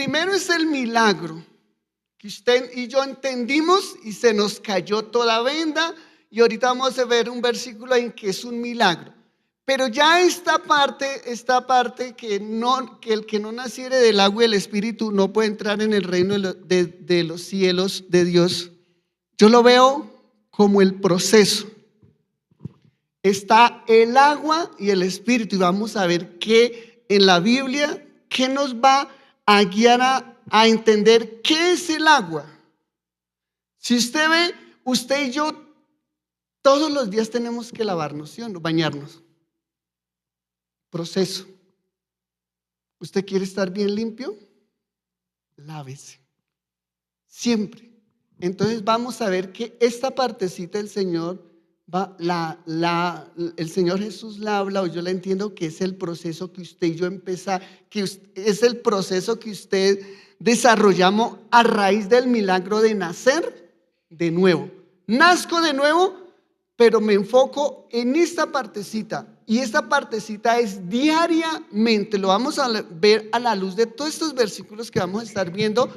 primero es el milagro, que usted y yo entendimos y se nos cayó toda venda, y ahorita vamos a ver un versículo en que es un milagro. Pero ya esta parte que el que no naciere del agua y del Espíritu no puede entrar en el reino de los cielos de Dios. Yo lo veo como el proceso. Está el agua y el Espíritu, y vamos a ver qué en la Biblia, qué nos va a guiar a entender qué es el agua. Si usted ve, usted y yo todos los días tenemos que lavarnos, ¿sí o no? Bañarnos. Proceso. ¿Usted quiere estar bien limpio? Lávese. Siempre. Entonces vamos a ver que esta partecita del Señor, el Señor Jesús la habla, o yo la entiendo, que es el proceso que usted y yo es el proceso que usted desarrollamos a raíz del milagro de nacer de nuevo. Nazco de nuevo, pero me enfoco en esta partecita. Y esta partecita es diariamente. Lo vamos a ver a la luz de todos estos versículos que vamos a estar viendo,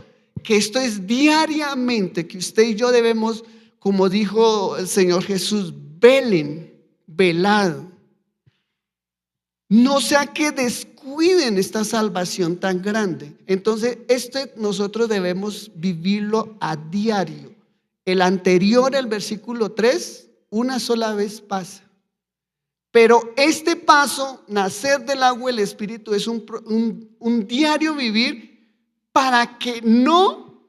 que esto es diariamente, que usted y yo debemos, como dijo el Señor Jesús, velen, velad. No sea que descuiden esta salvación tan grande. Entonces, nosotros debemos vivirlo a diario. El anterior, el versículo 3, una sola vez pasa. Pero este paso, nacer del agua y el Espíritu, es un diario vivir para que no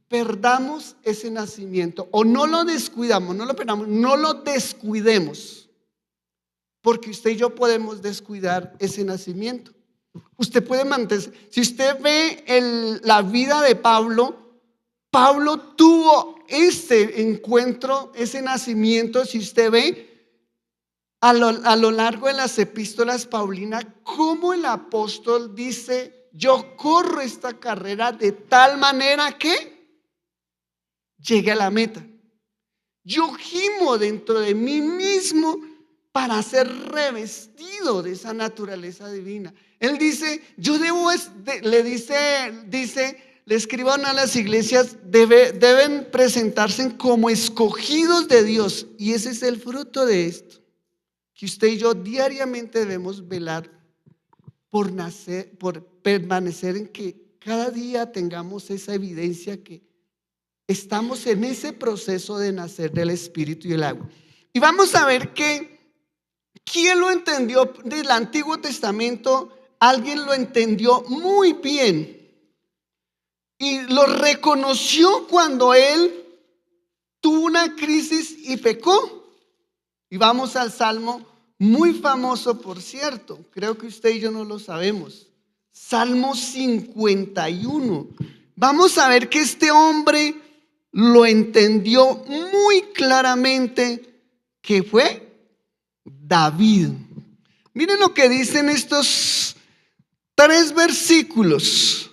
perdamos ese nacimiento, o no lo descuidamos, no lo perdamos, no lo descuidemos, porque usted y yo podemos descuidar ese nacimiento. Usted puede mantenerse. Si usted ve la vida de Pablo tuvo este encuentro, ese nacimiento. Si usted ve a lo largo de las epístolas paulinas, cómo el apóstol dice: yo corro esta carrera de tal manera que llegue a la meta. Yo gimo dentro de mí mismo para ser revestido de esa naturaleza divina. Él dice: yo debo, le escriban a las iglesias, deben presentarse como escogidos de Dios. Y ese es el fruto de esto, que usted y yo diariamente debemos velar por permanecer en que cada día tengamos esa evidencia que estamos en ese proceso de nacer del Espíritu y el agua. Y vamos a ver que ¿quién lo entendió del Antiguo Testamento? Alguien lo entendió muy bien y lo reconoció cuando él tuvo una crisis y pecó. Y vamos al Salmo muy famoso, por cierto, creo que usted y yo no lo sabemos, Salmo 51. Vamos a ver que este hombre lo entendió muy claramente, que fue David. Miren lo que dicen estos 3 versículos.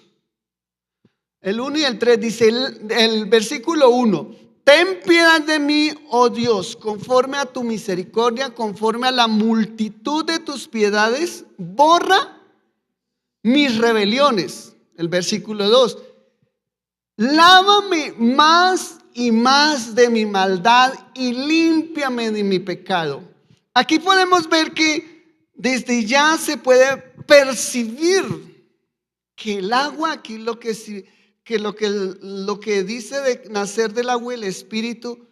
El 1 y el 3 dice, el versículo 1: ten piedad de mí, oh Dios, conforme a tu misericordia, conforme a la multitud de tus piedades, borra mis rebeliones. El versículo 2: lávame más y más de mi maldad y límpiame de mi pecado. Aquí podemos ver que desde ya se puede percibir que el agua, aquí lo que dice de nacer del agua y el Espíritu,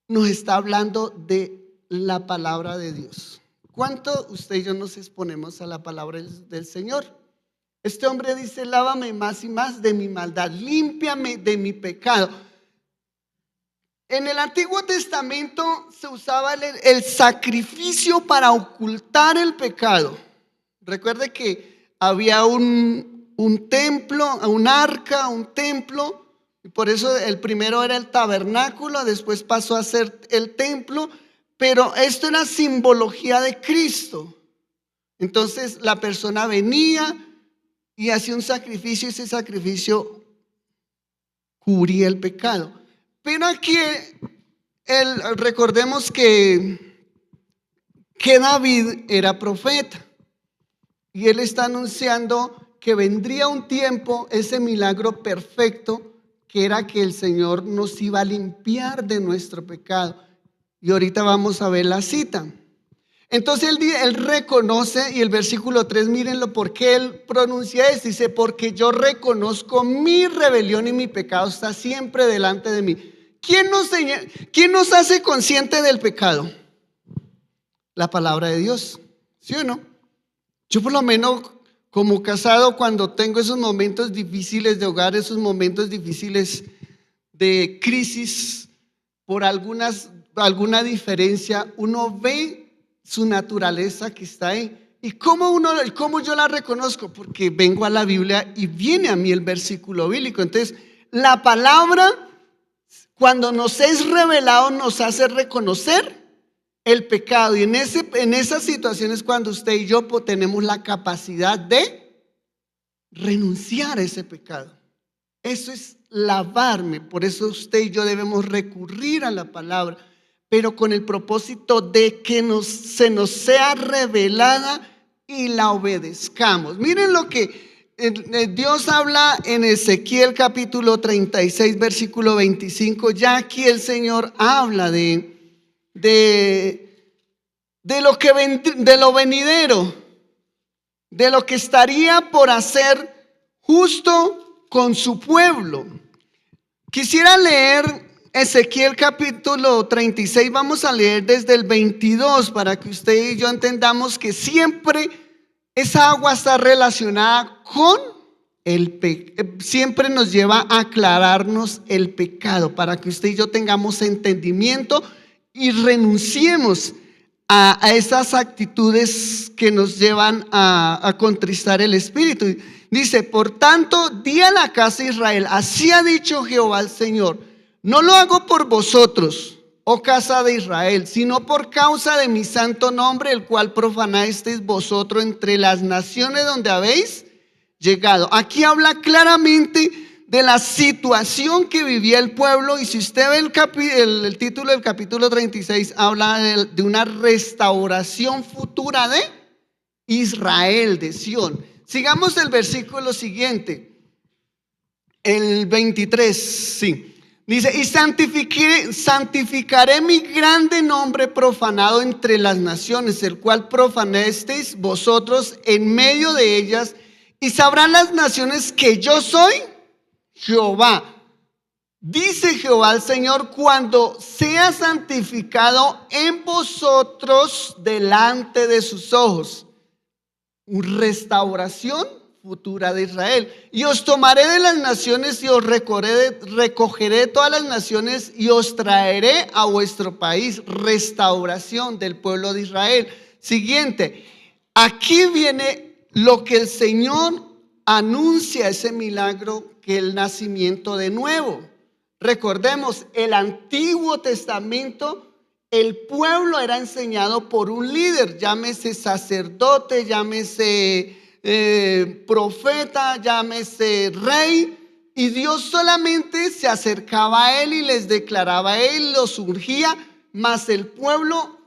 nos está hablando de la palabra de Dios. ¿Cuánto usted y yo nos exponemos a la palabra del Señor? Este hombre dice: lávame más y más de mi maldad, límpiame de mi pecado. En el Antiguo Testamento se usaba el sacrificio para ocultar el pecado. Recuerde que había un templo, un arca, un templo, y por eso el primero era el tabernáculo, después pasó a ser el templo, pero esto era simbología de Cristo. Entonces la persona venía y hacía un sacrificio, y ese sacrificio cubría el pecado. Pero aquí recordemos que David era profeta, y él está anunciando que vendría un tiempo, ese milagro perfecto, que era que el Señor nos iba a limpiar de nuestro pecado. Y ahorita vamos a ver la cita. Entonces él reconoce, y el versículo 3, mírenlo, porque él pronuncia esto, dice, porque yo reconozco mi rebelión y mi pecado está siempre delante de mí. ¿Quién nos hace consciente del pecado? La palabra de Dios, ¿sí o no? Yo por lo menos como casado, cuando tengo esos momentos difíciles de hogar, esos momentos difíciles de crisis por alguna diferencia, uno ve su naturaleza que está ahí. ¿Y cómo yo la reconozco? Porque vengo a la Biblia y viene a mí el versículo bíblico. Entonces, la palabra, cuando nos es revelado, nos hace reconocer el pecado. Y en esas situaciones, cuando usted y yo tenemos la capacidad de renunciar a ese pecado. Eso es lavarme. Por eso usted y yo debemos recurrir a la palabra, pero con el propósito de que se nos sea revelada y la obedezcamos. Miren lo que Dios habla en Ezequiel capítulo 36, versículo 25. Ya aquí el Señor habla de lo venidero, de lo que estaría por hacer justo con su pueblo. Quisiera leer Ezequiel capítulo 36, vamos a leer desde el 22 para que usted y yo entendamos que siempre esa agua está relacionada con el pecado, siempre nos lleva a aclararnos el pecado, para que usted y yo tengamos entendimiento y renunciemos a esas actitudes que nos llevan a contristar el espíritu. Dice, por tanto, di a la casa de Israel, así ha dicho Jehová el Señor, no lo hago por vosotros, oh casa de Israel, sino por causa de mi santo nombre, el cual profanasteis vosotros entre las naciones donde habéis llegado. Aquí habla claramente de la situación que vivía el pueblo, y si usted ve el título del capítulo 36, habla de una restauración futura de Israel, de Sión. Sigamos el versículo siguiente, el 23, sí. Dice, y santificaré mi grande nombre profanado entre las naciones, el cual profanasteis vosotros en medio de ellas, y sabrán las naciones que yo soy Jehová. Dice Jehová el Señor, cuando sea santificado en vosotros delante de sus ojos. Restauración futura de Israel. Y os tomaré de las naciones y os recogeré de todas las naciones y os traeré a vuestro país. Restauración del pueblo de Israel. Siguiente, aquí viene lo que el Señor anuncia, ese milagro, que el nacimiento de nuevo. Recordemos, el Antiguo Testamento, el pueblo era enseñado por un líder, llámese sacerdote, llámese profeta, llámese rey, y Dios solamente se acercaba a él y les declaraba a él, los ungía, mas el pueblo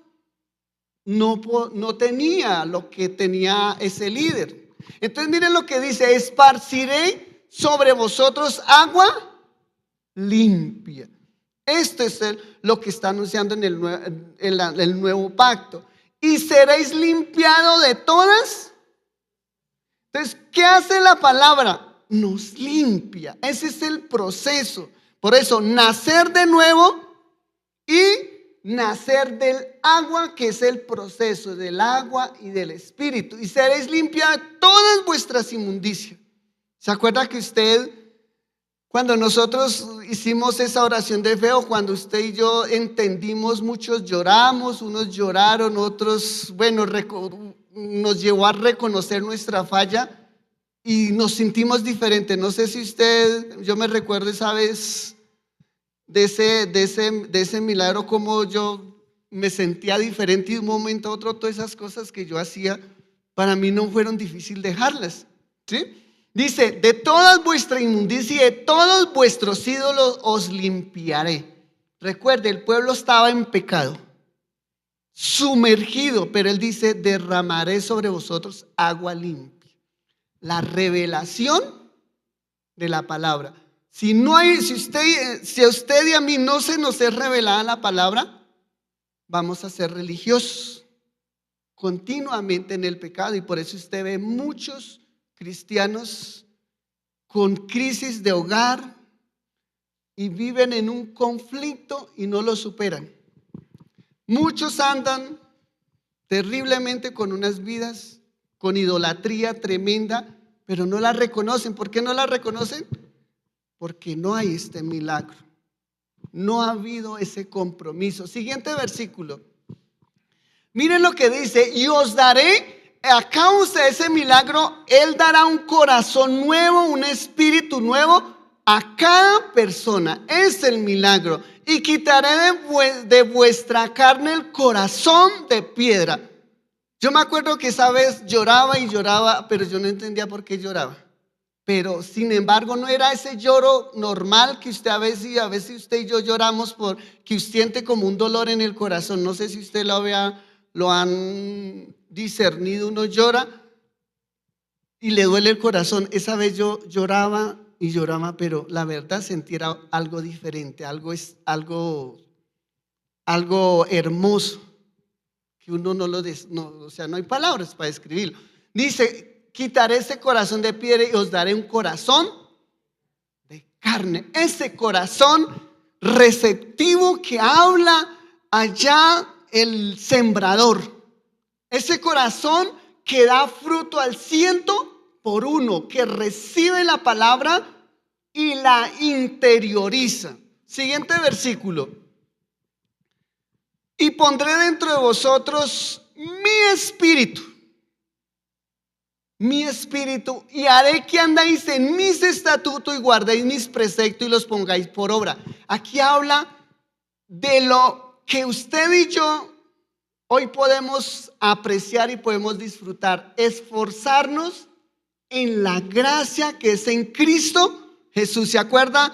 no tenía lo que tenía ese líder. Entonces miren lo que dice, esparciré sobre vosotros agua limpia. Esto es lo que está anunciando en el nuevo pacto. Y seréis limpiados de todas. Entonces, ¿qué hace la palabra? Nos limpia. Ese es el proceso. Por eso, nacer de nuevo y nacer del agua, que es el proceso del agua y del espíritu. Y seréis limpiados de todas vuestras inmundicias. ¿Se acuerda que usted, cuando nosotros hicimos esa oración de fe, o cuando usted y yo entendimos, muchos lloramos, unos lloraron, otros, bueno, nos llevó a reconocer nuestra falla y nos sentimos diferentes? No sé si usted, yo me recuerdo esa vez de ese milagro, como yo me sentía diferente, y de un momento a otro todas esas cosas que yo hacía, para mí no fueron difíciles dejarlas, ¿sí? Dice, de toda vuestra inmundicia y de todos vuestros ídolos os limpiaré. Recuerde, el pueblo estaba en pecado, sumergido, pero él dice, derramaré sobre vosotros agua limpia. la revelación de la palabra. Si a usted y a mí no se nos es revelada la palabra, vamos a ser religiosos continuamente en el pecado. Y por eso usted ve muchos cristianos con crisis de hogar y viven en un conflicto y no lo superan. Muchos andan terriblemente con unas vidas con idolatría tremenda, pero no la reconocen. ¿Por qué no la reconocen? Porque no hay este milagro. No ha habido ese compromiso. Siguiente versículo. Miren lo que dice: y os daré, a causa de ese milagro, Él dará un corazón nuevo, un espíritu nuevo a cada persona. Es el milagro. Y quitaré de vuestra carne el corazón de piedra. Yo me acuerdo que esa vez lloraba y lloraba, pero yo no entendía por qué lloraba. Pero sin embargo no era ese lloro normal que usted a veces usted y yo lloramos porque usted siente como un dolor en el corazón. No sé si usted lo han discernido. Uno llora y le duele el corazón. Esa vez yo lloraba y lloraba, pero la verdad sentía algo diferente, algo hermoso, que uno no hay palabras para describirlo. Dice: quitaré ese corazón de piedra y os daré un corazón de carne. Ese corazón receptivo que habla allá el sembrador. Ese corazón que da fruto al 100%, que recibe la palabra y la interioriza. Siguiente versículo. Y pondré dentro de vosotros mi espíritu, y haré que andéis en mis estatutos y guardéis mis preceptos y los pongáis por obra. Aquí habla de lo que usted y yo hoy podemos apreciar y podemos disfrutar. Esforzarnos en la gracia que es en Cristo Jesús. ¿Se acuerda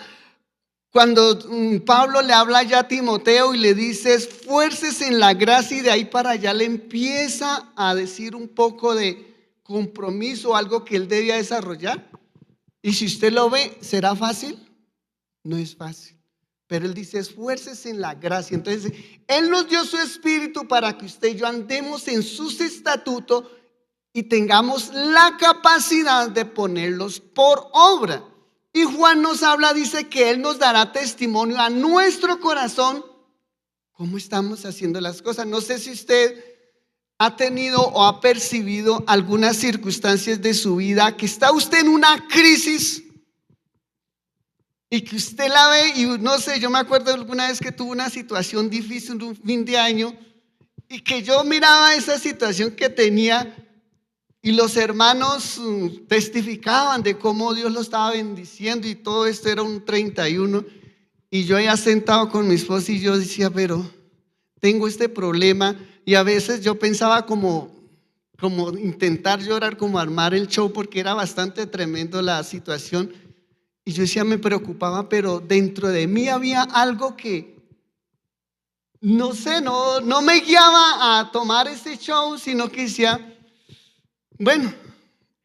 cuando Pablo le habla ya a Timoteo y le dice: esfuércese en la gracia? Y de ahí para allá le empieza a decir un poco de compromiso, algo que él debía desarrollar. Y si usted lo ve, ¿será fácil? No es fácil. Pero él dice: esfuércese en la gracia. Entonces, él nos dio su espíritu para que usted y yo andemos en sus estatutos y tengamos la capacidad de ponerlos por obra. Y Juan nos habla, dice que Él nos dará testimonio a nuestro corazón cómo estamos haciendo las cosas. No sé si usted ha tenido o ha percibido algunas circunstancias de su vida que está usted en una crisis y que usted la ve y no sé, yo me acuerdo alguna vez que tuve una situación difícil, un fin de año, y que yo miraba esa situación que tenía. Y los hermanos testificaban de cómo Dios lo estaba bendiciendo y todo esto. Era un 31. Y yo ya sentado con mi esposa y yo decía: pero tengo este problema. Y a veces yo pensaba como intentar llorar, como armar el show, porque era bastante tremendo la situación. Y yo decía, me preocupaba, pero dentro de mí había algo que no sé, no me guiaba a tomar ese show, sino que decía: bueno,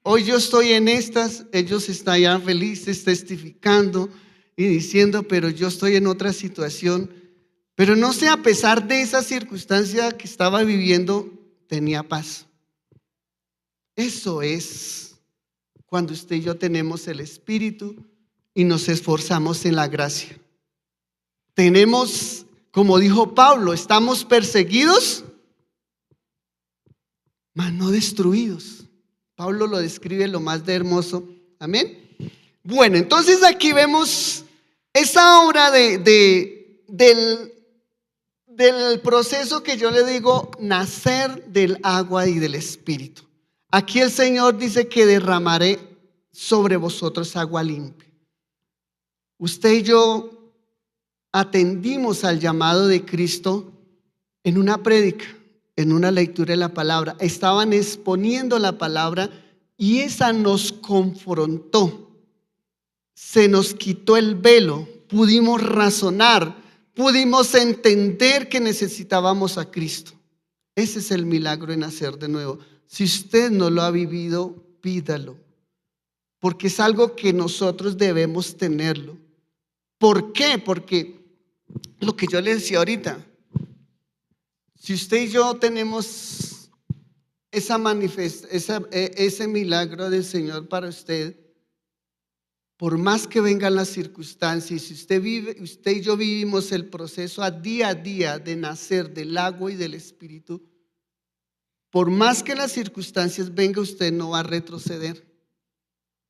hoy yo estoy en estas, ellos están ya felices testificando y diciendo, pero yo estoy en otra situación. Pero no sé, a pesar de esa circunstancia que estaba viviendo, tenía paz. Eso es cuando usted y yo tenemos el Espíritu y nos esforzamos en la gracia. Tenemos, como dijo Pablo, estamos perseguidos, mas no destruidos. Pablo lo describe lo más de hermoso. Amén. Bueno, entonces aquí vemos esa obra del proceso que yo le digo nacer del agua y del Espíritu. Aquí el Señor dice que derramaré sobre vosotros agua limpia. Usted y yo atendimos al llamado de Cristo en una prédica, en una lectura de la palabra. Estaban exponiendo la palabra y esa nos confrontó. Se nos quitó el velo, pudimos razonar, pudimos entender que necesitábamos a Cristo. Ese es el milagro de nacer de nuevo. Si usted no lo ha vivido, pídalo. porque es algo que nosotros debemos tenerlo. ¿Por qué? Porque lo que yo le decía ahorita, si usted y yo tenemos ese milagro del Señor para usted, por más que vengan las circunstancias, si usted y yo vivimos el proceso a día de nacer del agua y del Espíritu, por más que las circunstancias vengan, usted no va a retroceder.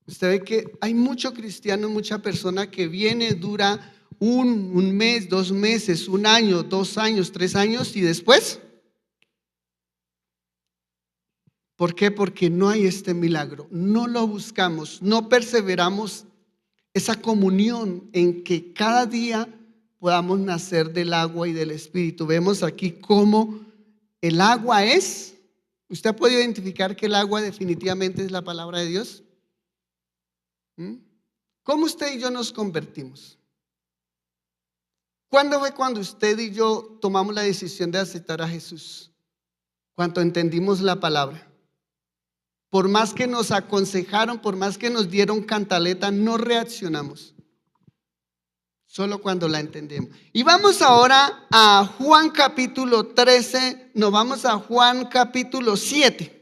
Usted ve que hay mucho cristiano, mucha persona que viene, dura un mes, 2 meses, 1 año, 2 años, 3 años y después. ¿Por qué? Porque no hay este milagro, no lo buscamos, no perseveramos esa comunión en que cada día podamos nacer del agua y del Espíritu. Vemos aquí cómo el agua es, ¿usted ha podido identificar que el agua definitivamente es la palabra de Dios? ¿Cómo usted y yo nos convertimos? ¿Cuándo fue cuando usted y yo tomamos la decisión de aceptar a Jesús? Cuando entendimos la palabra. Por más que nos aconsejaron, por más que nos dieron cantaleta, no reaccionamos. Solo cuando la entendemos. Y vamos ahora a Juan capítulo 13, nos vamos a Juan capítulo 7.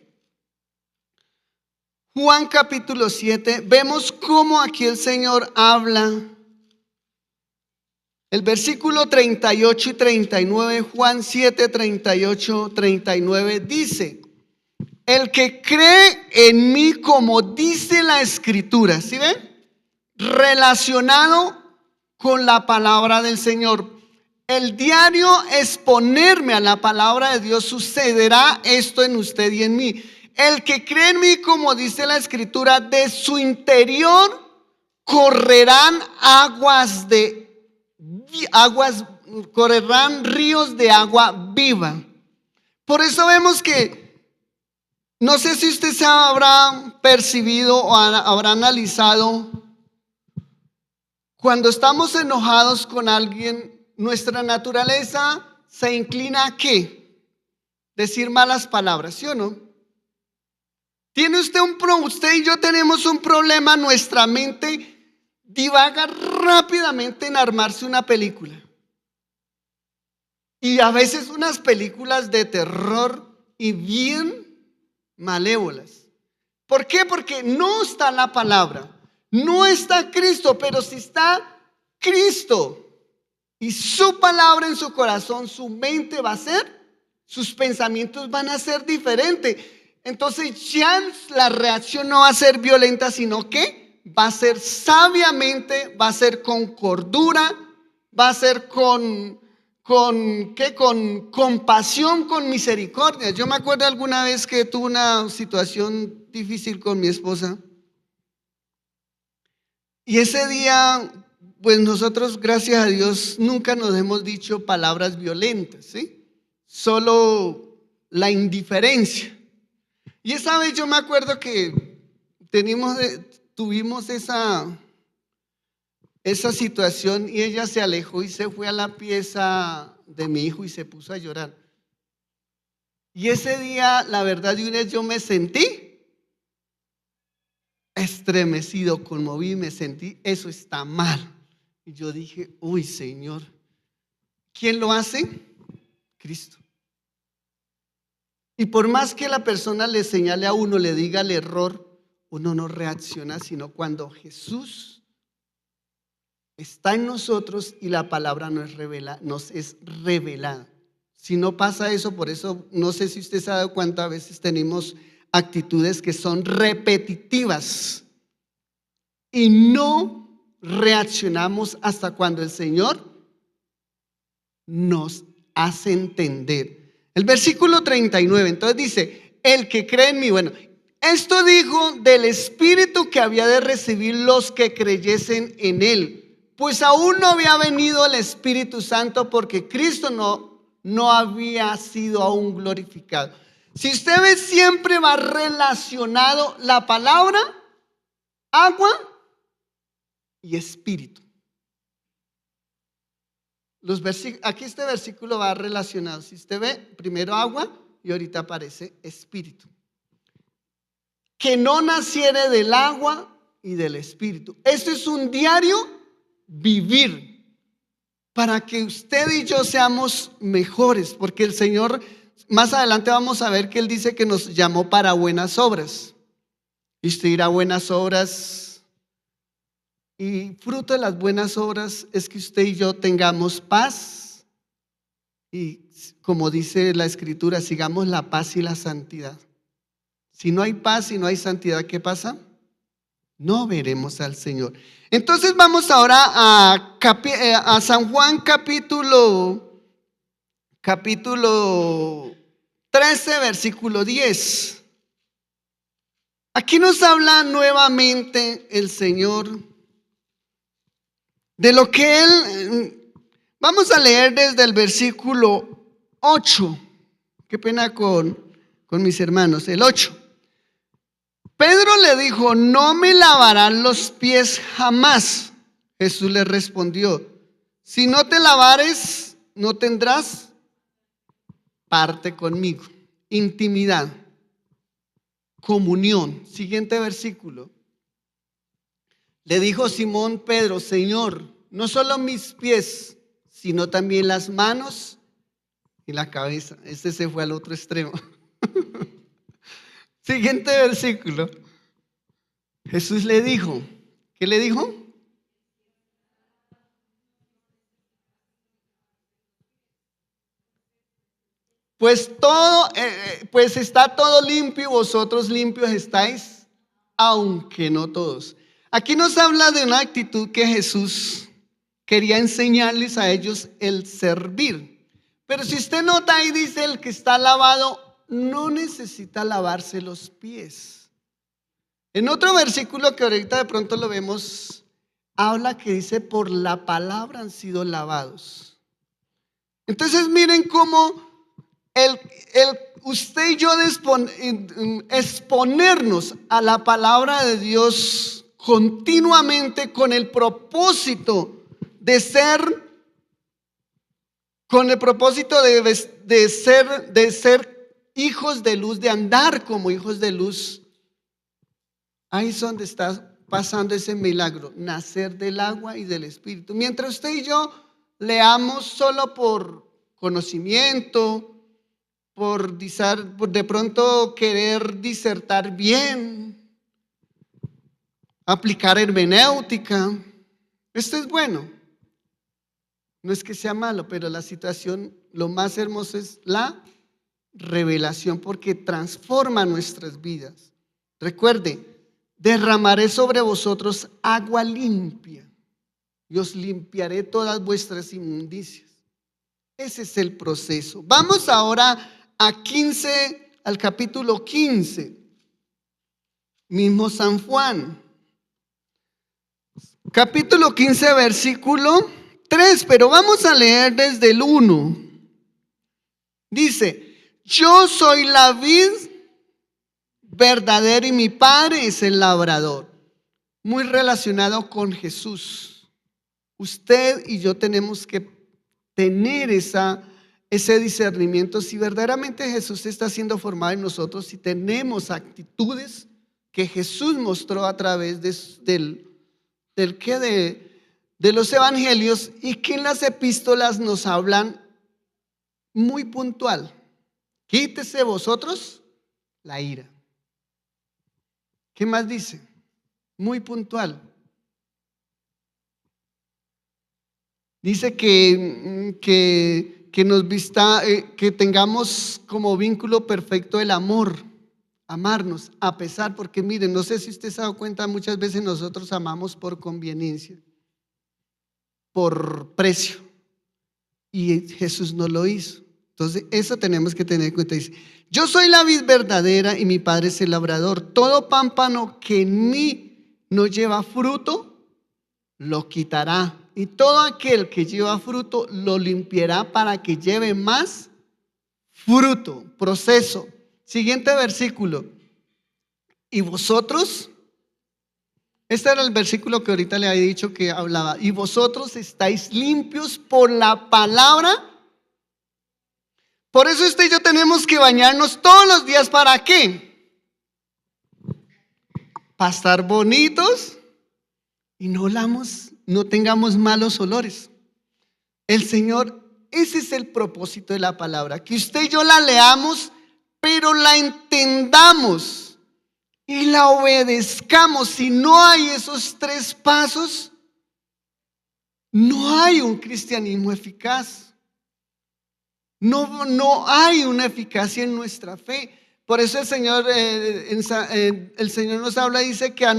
Juan capítulo 7, vemos cómo aquí el Señor habla. El versículo 38 y 39, Juan 7, 38, 39 dice: el que cree en mí, como dice la Escritura, ¿sí ven? Relacionado con la palabra del Señor. El diario exponerme a la palabra de Dios, sucederá esto en usted y en mí. El que cree en mí, como dice la Escritura, de su interior correrán correrán ríos de agua viva. Por eso vemos que, no sé si usted se habrá percibido o habrá analizado, cuando estamos enojados con alguien, nuestra naturaleza se inclina a ¿qué? Decir malas palabras, ¿sí o no? Tiene usted y yo tenemos un problema, nuestra mente divaga rápidamente en armarse una película. Y a veces unas películas de terror y bien malévolas. ¿Por qué? Porque no está la palabra, no está Cristo, pero si está Cristo y su palabra en su corazón, su mente va a ser, sus pensamientos van a ser diferentes. Entonces ya la reacción no va a ser violenta, sino que va a ser sabiamente, va a ser con cordura, va a ser con compasión, con misericordia. Yo me acuerdo alguna vez que tuve una situación difícil con mi esposa. Y ese día, pues nosotros, gracias a Dios, nunca nos hemos dicho palabras violentas, ¿sí? Solo la indiferencia. Y esa vez yo me acuerdo que tuvimos esa situación y ella se alejó y se fue a la pieza de mi hijo y se puso a llorar. Y ese día, la verdad, de una vez yo me sentí estremecido, conmovido, me sentí, eso está mal. Y yo dije, uy, Señor, ¿quién lo hace? Cristo. Y por más que la persona le señale a uno, le diga el error, uno no reacciona, sino cuando Jesús está en nosotros y la palabra nos es revelada. Si no pasa eso, por eso no sé si usted se ha dado cuenta, a veces tenemos actitudes que son repetitivas y no reaccionamos hasta cuando el Señor nos hace entender. El versículo 39, entonces dice, el que cree en mí, bueno, esto dijo del Espíritu que había de recibir los que creyesen en él, pues aún no había venido el Espíritu Santo porque Cristo no había sido aún glorificado. Si usted ve, siempre va relacionado la palabra, agua y espíritu. Aquí este versículo va relacionado. Si usted ve, primero agua y ahorita aparece espíritu. Que no naciere del agua y del Espíritu. Esto es un diario vivir para que usted y yo seamos mejores, porque el Señor, más adelante vamos a ver que Él dice que nos llamó para buenas obras. Y usted dirá, buenas obras, y fruto de las buenas obras es que usted y yo tengamos paz y, como dice la Escritura, sigamos la paz y la santidad. Si no hay paz y no hay santidad, ¿qué pasa? No veremos al Señor. Entonces vamos ahora a San Juan capítulo 13, versículo 10. Aquí nos habla nuevamente el Señor de lo que Él, vamos a leer desde el versículo 8. Qué pena con mis hermanos, el 8. Pedro le dijo, no me lavarán los pies jamás. Jesús le respondió, si no te lavares, no tendrás parte conmigo. Intimidad, comunión. Siguiente versículo. Le dijo Simón Pedro, Señor, no solo mis pies, sino también las manos y la cabeza. Este se fue al otro extremo. Siguiente versículo. Jesús le dijo, ¿qué le dijo? Pues está todo limpio y vosotros limpios estáis, aunque no todos. Aquí nos habla de una actitud que Jesús quería enseñarles a ellos, el servir. Pero si usted nota ahí dice, el que está lavado no necesita lavarse los pies. En otro versículo que ahorita de pronto lo vemos, habla que dice, por la palabra han sido lavados. Entonces miren cómo usted y yo exponernos a la palabra de Dios continuamente con el propósito de ser, de ser hijos de luz, de andar como hijos de luz. Ahí es donde está pasando ese milagro, nacer del agua y del Espíritu. Mientras usted y yo leamos solo por conocimiento, por de pronto querer disertar bien, aplicar hermenéutica. Esto es bueno. No es que sea malo, pero la situación, lo más hermoso es la revelación, porque transforma nuestras vidas. Recuerde, derramaré sobre vosotros agua limpia y os limpiaré todas vuestras inmundicias. Ese es el proceso. Vamos ahora al capítulo 15, mismo San Juan. Capítulo 15, versículo 3, pero vamos a leer desde el 1. Dice, yo soy la vid verdadera y mi Padre es el labrador. Muy relacionado con Jesús. Usted y yo tenemos que tener ese discernimiento si verdaderamente Jesús está siendo formado en nosotros, si tenemos actitudes que Jesús mostró a través de los evangelios, y que en las epístolas nos hablan muy puntual. Quítese vosotros la ira. ¿Qué más dice? Muy puntual. Dice que tengamos como vínculo perfecto el amor, amarnos, a pesar, porque miren, no sé si usted se ha dado cuenta, muchas veces nosotros amamos por conveniencia, por precio, y Jesús no lo hizo. Entonces eso tenemos que tener en cuenta. Dice, yo soy la vid verdadera y mi Padre es el labrador. Todo pámpano que en mí no lleva fruto, lo quitará. Y todo aquel que lleva fruto, lo limpiará para que lleve más fruto. Proceso. Siguiente versículo. Y vosotros, este era el versículo que ahorita le había dicho que hablaba. Y vosotros estáis limpios por la palabra. Por eso usted y yo tenemos que bañarnos todos los días. ¿Para qué? para estar bonitos y no tengamos malos olores. El Señor, ese es el propósito de la palabra, que usted y yo la leamos, pero la entendamos y la obedezcamos. Si no hay esos 3 pasos, no hay un cristianismo eficaz. No hay una eficacia en nuestra fe. Por eso el Señor nos habla, dice que a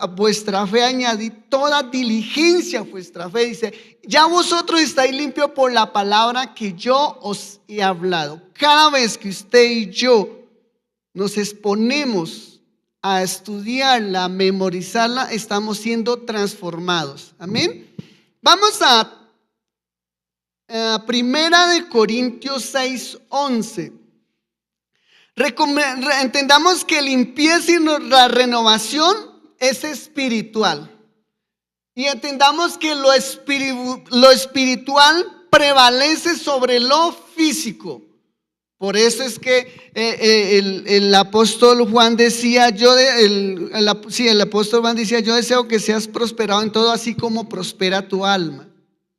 vuestra fe añadid toda diligencia a vuestra fe. Dice, ya vosotros estáis limpios por la palabra que yo os he hablado. Cada vez que usted y yo nos exponemos a estudiarla, a memorizarla, estamos siendo transformados. Amén. Vamos a Primera de Corintios 6:11. Entendamos que limpieza y la renovación es espiritual. Y entendamos que lo espiritual prevalece sobre lo físico. Por eso es que el apóstol Juan decía, el apóstol Juan decía, yo deseo que seas prosperado en todo, así como prospera tu alma.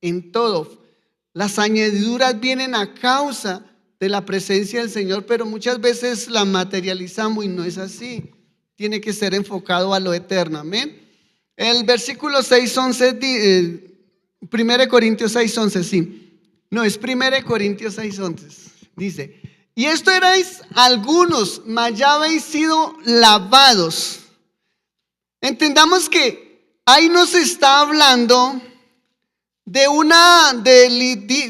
En todo. Las añadiduras vienen a causa de la presencia del Señor, pero muchas veces la materializamos y no es así. Tiene que ser enfocado a lo eterno. Amén. El versículo 6:11, 1 Corintios 6:11, sí. No, es 1 Corintios 6:11. Dice, y esto erais algunos, mas ya habéis sido lavados. Entendamos que ahí nos está hablando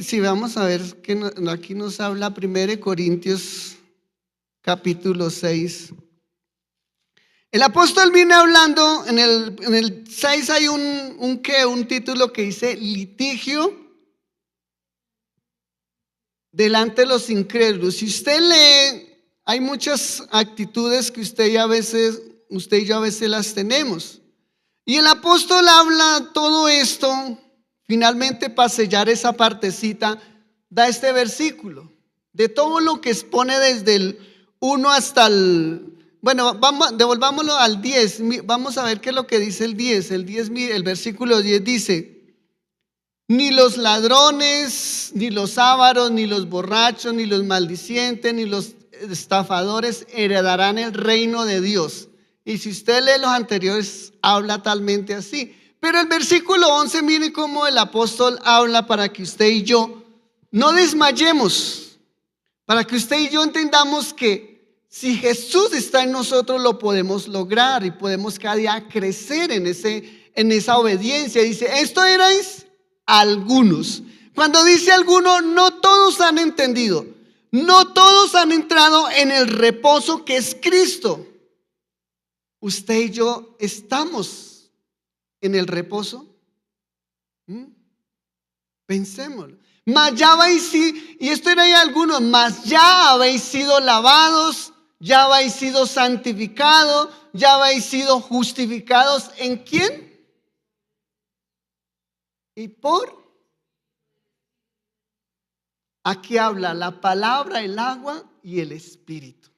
si vamos a ver, que aquí nos habla 1 Corintios capítulo 6. El apóstol viene hablando, en el 6 hay un título que dice litigio delante de los incrédulos. Si usted lee, hay muchas actitudes que usted y yo a veces las tenemos. Y el apóstol habla todo esto. Finalmente, para sellar esa partecita, da este versículo de todo lo que expone desde el 1 hasta devolvámoslo al 10. Vamos a ver qué es lo que dice el 10. El versículo 10 dice, ni los ladrones, ni los ávaros, ni los borrachos, ni los maldicientes, ni los estafadores heredarán el reino de Dios. Y si usted lee los anteriores, habla talmente así. Pero el versículo 11, mire cómo el apóstol habla para que usted y yo no desmayemos, para que usted y yo entendamos que si Jesús está en nosotros lo podemos lograr y podemos cada día crecer en esa obediencia. Dice, esto erais algunos. Cuando dice algunos, no todos han entendido, no todos han entrado en el reposo que es Cristo. Usted y yo estamos en el reposo. Pensémoslo. Mas ya habéis sido, y esto era ya algunos, mas ya habéis sido lavados, ya habéis sido santificados, ya habéis sido justificados. ¿En quién? Y por. Aquí habla la palabra, el agua y el espíritu,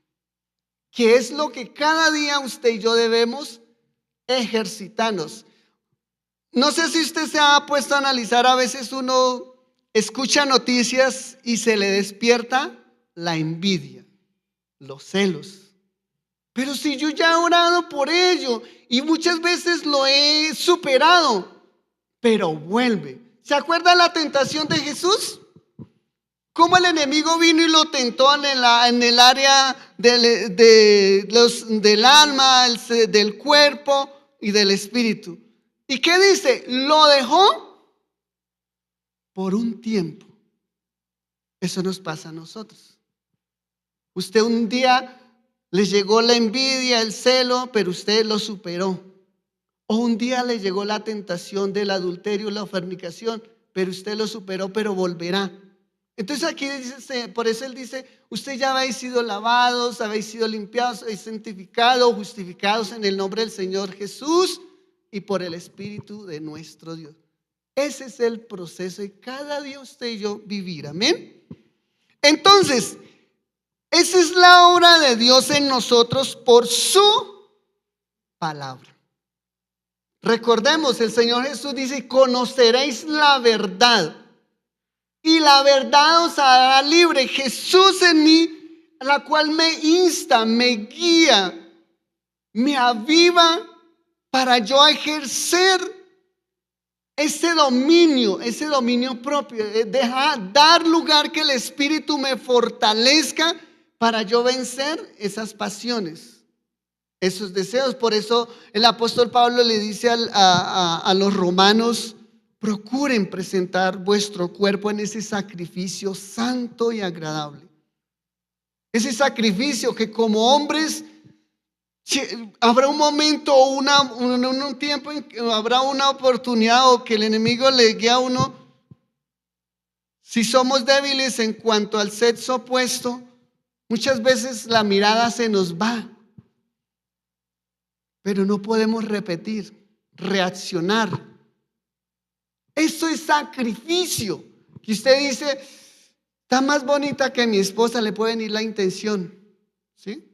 que es lo que cada día usted y yo debemos ejercitarnos. No sé si usted se ha puesto a analizar, a veces uno escucha noticias y se le despierta la envidia, los celos. Pero si yo ya he orado por ello y muchas veces lo he superado, pero vuelve. ¿Se acuerda la tentación de Jesús? Cómo el enemigo vino y lo tentó en el área del alma, del cuerpo y del espíritu. ¿Y qué dice? Lo dejó por un tiempo. Eso nos pasa a nosotros. Usted un día le llegó la envidia, el celo, pero usted lo superó. O un día le llegó la tentación del adulterio, la fornicación, pero usted lo superó, pero volverá. Entonces aquí dice, por eso él dice, usted ya habéis sido lavados, habéis sido limpiados, habéis santificados, justificados en el nombre del Señor Jesús y por el Espíritu de nuestro Dios. Ese es el proceso de cada día usted y yo vivir. Amén. Entonces, esa es la obra de Dios en nosotros por su palabra. Recordemos, el Señor Jesús dice, conoceréis la verdad y la verdad os hará libre. Jesús en mí, la cual me insta, me guía, me aviva para yo ejercer ese dominio propio. Dar lugar que el Espíritu me fortalezca para yo vencer esas pasiones, esos deseos. Por eso el apóstol Pablo le dice a los romanos: procuren presentar vuestro cuerpo en ese sacrificio santo y agradable. Ese sacrificio que como hombres habrá un momento o un tiempo en que habrá una oportunidad o que el enemigo le guíe a uno. Si somos débiles en cuanto al sexo opuesto, muchas veces la mirada se nos va. Pero no podemos repetir, reaccionar. Eso es sacrificio. Que usted dice, está más bonita que mi esposa, le puede venir la intención, ¿sí?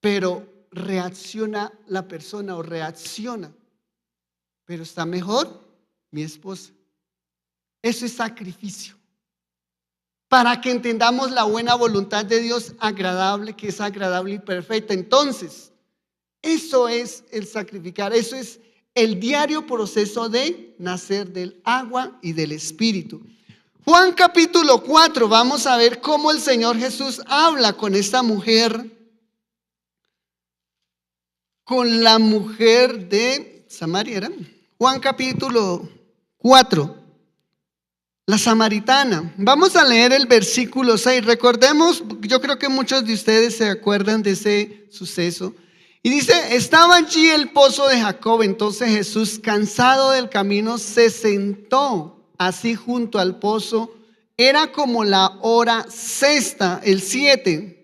Pero reacciona la persona o reacciona. Pero está mejor mi esposa. Eso es sacrificio. Para que entendamos la buena voluntad de Dios agradable, que es agradable y perfecta. Entonces, eso es el sacrificar. Eso es el diario proceso de nacer del agua y del Espíritu. Juan capítulo 4, vamos a ver cómo el Señor Jesús habla con esta mujer, con la mujer de Samaria, ¿era? Juan capítulo 4, la samaritana. Vamos a leer el versículo 6. Recordemos, yo creo que muchos de ustedes se acuerdan de ese suceso. Y dice, estaba allí el pozo de Jacob. Entonces Jesús, cansado del camino, se sentó así junto al pozo. Era como la hora sexta, el 7.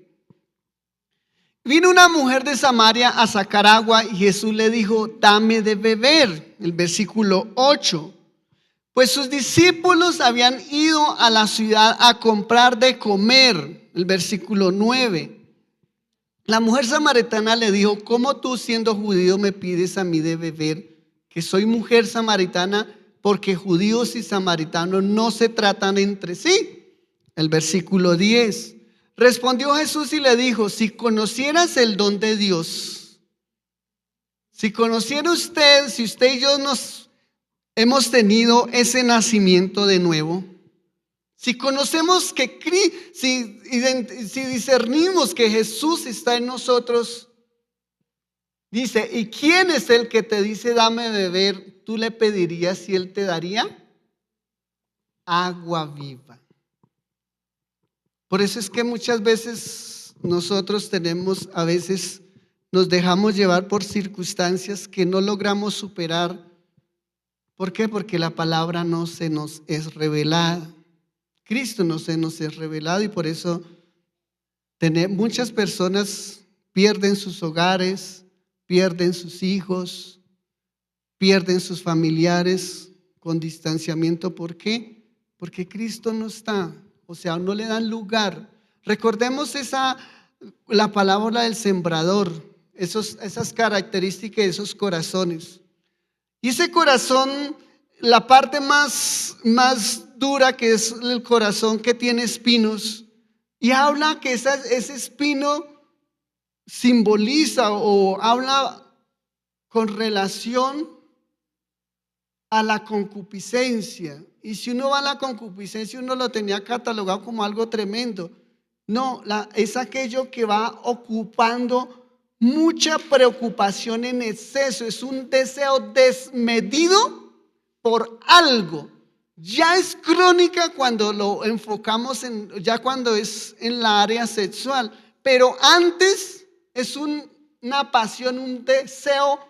Vino una mujer de Samaria a sacar agua y Jesús le dijo, dame de beber. El versículo 8. Pues sus discípulos habían ido a la ciudad a comprar de comer. El versículo 9. La mujer samaritana le dijo, ¿cómo tú siendo judío me pides a mí de beber? Que soy mujer samaritana, porque judíos y samaritanos no se tratan entre sí. El versículo 10. Respondió Jesús y le dijo, si conocieras el don de Dios, si conociera usted, si usted y yo nos hemos tenido ese nacimiento de nuevo, si conocemos que, si discernimos que Jesús está en nosotros, dice, ¿y quién es el que te dice dame beber? ¿Tú le pedirías y él te daría? Agua viva. Por eso es que muchas veces nosotros a veces nos dejamos llevar por circunstancias que no logramos superar. ¿Por qué? Porque la palabra no se nos es revelada. Cristo no se nos es revelado y por eso muchas personas pierden sus hogares, pierden sus hijos, pierden sus familiares con distanciamiento. ¿Por qué? Porque Cristo no está. O sea, no le dan lugar. Recordemos la parábola del sembrador, esas características de esos corazones. Y ese corazón, la parte más dura, que es el corazón que tiene espinos, y habla que ese espino simboliza o habla con relación a la concupiscencia. Y si uno va a la concupiscencia, uno lo tenía catalogado como algo tremendo. No, es aquello que va ocupando mucha preocupación en exceso. Es un deseo desmedido por algo. Ya es crónica cuando lo enfocamos ya cuando es en la área sexual. Pero antes es una pasión, un deseo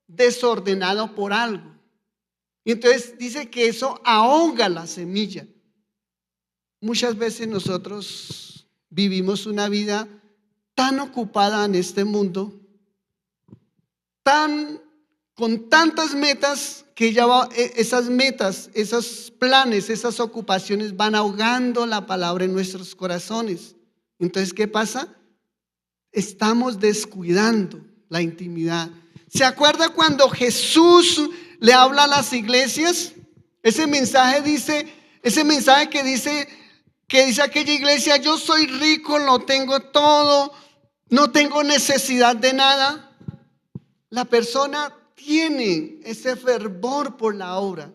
desordenado por algo. Y entonces dice que eso ahoga la semilla. Muchas veces nosotros vivimos una vida tan ocupada en este mundo, con tantas metas, que esas metas, esos planes, esas ocupaciones van ahogando la palabra en nuestros corazones. Entonces, ¿qué pasa? estamos descuidando la intimidad. ¿Se acuerda cuando Jesús le habla a las iglesias? Ese mensaje que dice aquella iglesia: yo soy rico, lo tengo todo, no tengo necesidad de nada. La persona tiene ese fervor por la obra,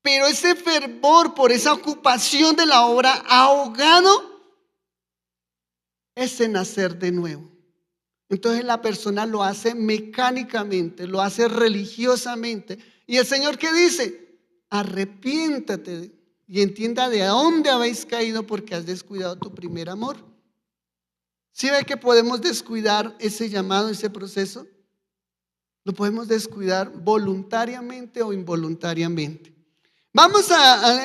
pero ese fervor por esa ocupación de la obra ahogado ese nacer de nuevo. Entonces la persona lo hace mecánicamente, lo hace religiosamente. ¿Y el Señor qué dice? Arrepiéntate y entienda de dónde habéis caído, porque has descuidado tu primer amor. ¿Sí ve que podemos descuidar ese llamado, ese proceso? Lo podemos descuidar voluntariamente o involuntariamente. Vamos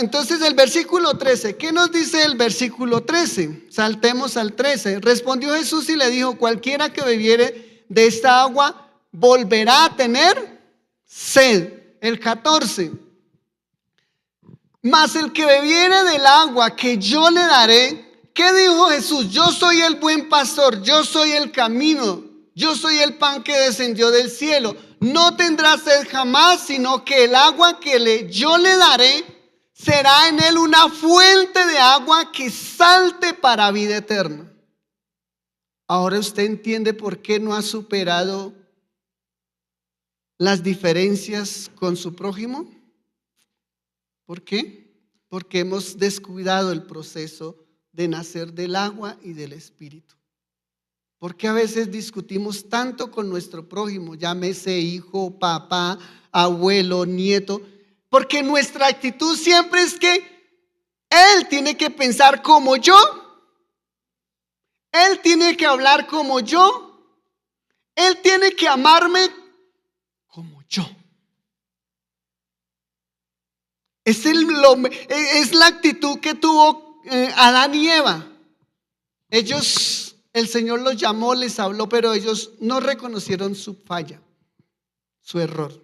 entonces el versículo 13. ¿Qué nos dice el versículo 13? Saltemos al 13. Respondió Jesús y le dijo: cualquiera que bebiere de esta agua volverá a tener sed. El 14. Mas el que bebiere del agua que yo le daré, ¿qué dijo Jesús? Yo soy el buen pastor, yo soy el camino, yo soy el pan que descendió del cielo. No tendrá sed jamás, sino que el agua que yo le daré será en él una fuente de agua que salte para vida eterna. Ahora usted entiende por qué no ha superado las diferencias con su prójimo. ¿Por qué? Porque hemos descuidado el proceso de nacer del agua y del espíritu. Porque a veces discutimos tanto con nuestro prójimo, llámese hijo, papá, abuelo, nieto, porque nuestra actitud siempre es que él tiene que pensar como yo, él tiene que hablar como yo, él tiene que amarme como yo. Es la actitud que tuvo Adán y Eva. Ellos, el Señor los llamó, les habló, pero ellos no reconocieron su falla, su error.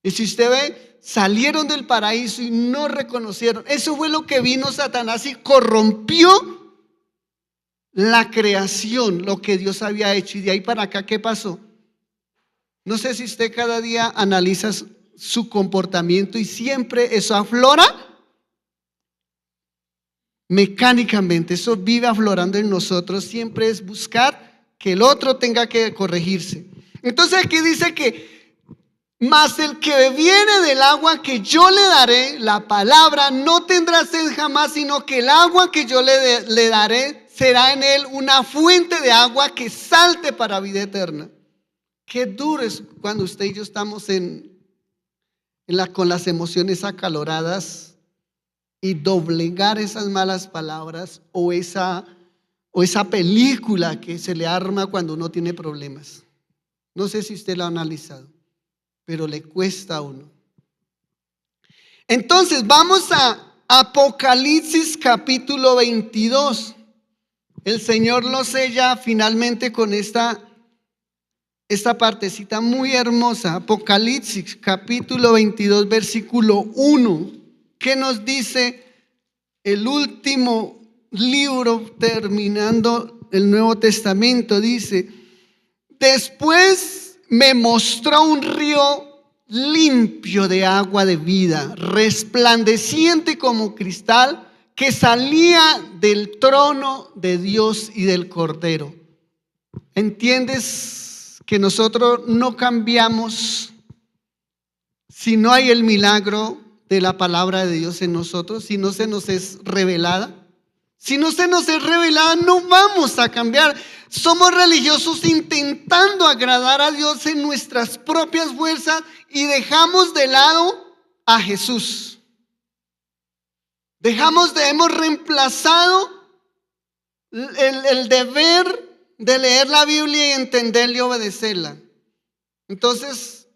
Y si usted ve, salieron del paraíso y no reconocieron. Eso fue lo que vino Satanás y corrompió la creación, lo que Dios había hecho. Y de ahí para acá, ¿qué pasó? No sé si usted cada día analiza su comportamiento y siempre eso aflora mecánicamente, eso vive aflorando en nosotros. Siempre es buscar que el otro tenga que corregirse. Entonces aquí dice que: mas el que bebiere del agua que yo le daré, la palabra, no tendrá sed jamás, sino que el agua que yo le daré será en él una fuente de agua que salte para vida eterna. Qué duro es cuando usted y yo estamos con las emociones acaloradas y doblegar esas malas palabras o esa película que se le arma cuando uno tiene problemas. No sé si usted lo ha analizado, pero le cuesta a uno. Entonces vamos a Apocalipsis capítulo 22. El Señor lo sella finalmente con esta partecita muy hermosa. Apocalipsis capítulo 22 versículo 1. ¿Qué nos dice el último libro terminando el Nuevo Testamento? Dice: después me mostró un río limpio de agua de vida, resplandeciente como cristal, que salía del trono de Dios y del Cordero. ¿Entiendes que nosotros no cambiamos si no hay el milagro de la palabra de Dios en nosotros? Si no se nos es revelada. Si no se nos es revelada, no vamos a cambiar. Somos religiosos intentando agradar a Dios en nuestras propias fuerzas y dejamos de lado a Jesús. Hemos reemplazado el deber de leer la Biblia y entenderla y obedecerla. Entonces,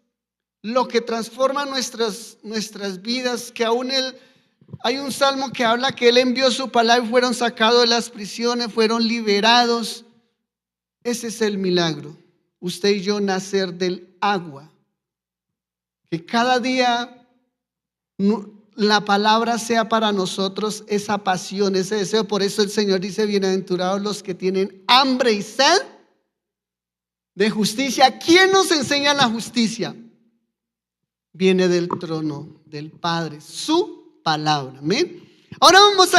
lo que transforma nuestras vidas, que aún hay un salmo que habla que Él envió su palabra y fueron sacados de las prisiones, fueron liberados. Ese es el milagro. Usted y yo nacer del agua. Que cada día la palabra sea para nosotros esa pasión, ese deseo. Por eso el Señor dice: bienaventurados los que tienen hambre y sed de justicia. ¿Quién nos enseña la justicia? Viene del trono del Padre, su palabra. Amén. Ahora vamos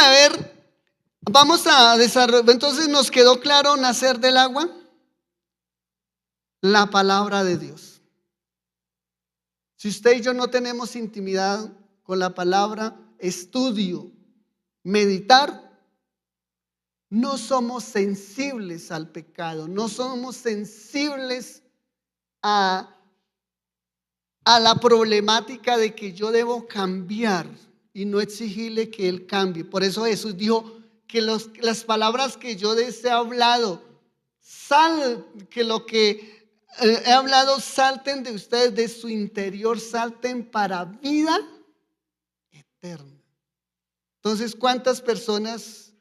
a desarrollar. Entonces nos quedó claro nacer del agua, la palabra de Dios. Si usted y yo no tenemos intimidad con la palabra, estudio, meditar, no somos sensibles al pecado, no somos sensibles a la problemática de que yo debo cambiar y no exigirle que Él cambie. Por eso Jesús dijo que las palabras que yo les he hablado, que lo que he hablado salten de ustedes, de su interior, salten para vida eterna. Entonces, ¿cuántas personas?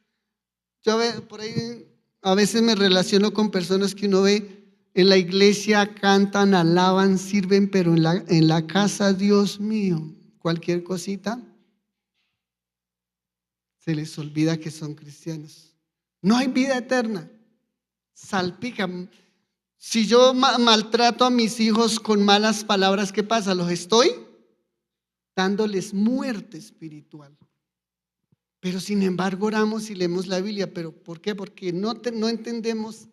Yo por ahí a veces me relaciono con personas que uno ve en la iglesia, cantan, alaban, sirven, pero en la casa, Dios mío, cualquier cosita, se les olvida que son cristianos. No hay vida eterna. Salpican. Si yo maltrato a mis hijos con malas palabras, ¿qué pasa? Los estoy dándoles muerte espiritual. Pero sin embargo oramos y leemos la Biblia. ¿Pero por qué? Porque no entendemos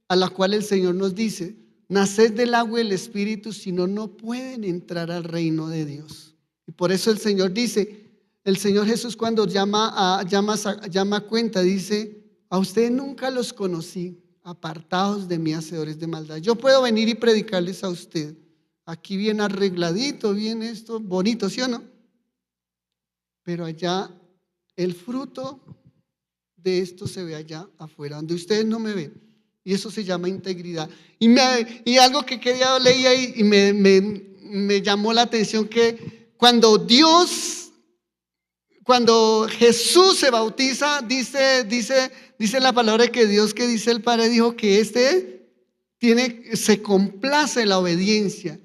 a la cual el Señor nos dice: naced del agua y el Espíritu, si no, no pueden entrar al reino de Dios. Y por eso el Señor dice, el Señor Jesús cuando llama a cuenta, dice: a ustedes nunca los conocí, apartados de mí, hacedores de maldad. Yo puedo venir y predicarles a usted, aquí bien arregladito, bien esto, bonito, ¿sí o no? Pero allá el fruto de esto se ve allá afuera, donde ustedes no me ven. Y eso se llama integridad. Y algo que leí ahí y me llamó la atención, que cuando Jesús se bautiza, dice la palabra que Dios, que dice el Padre, dijo que se complace en la obediencia.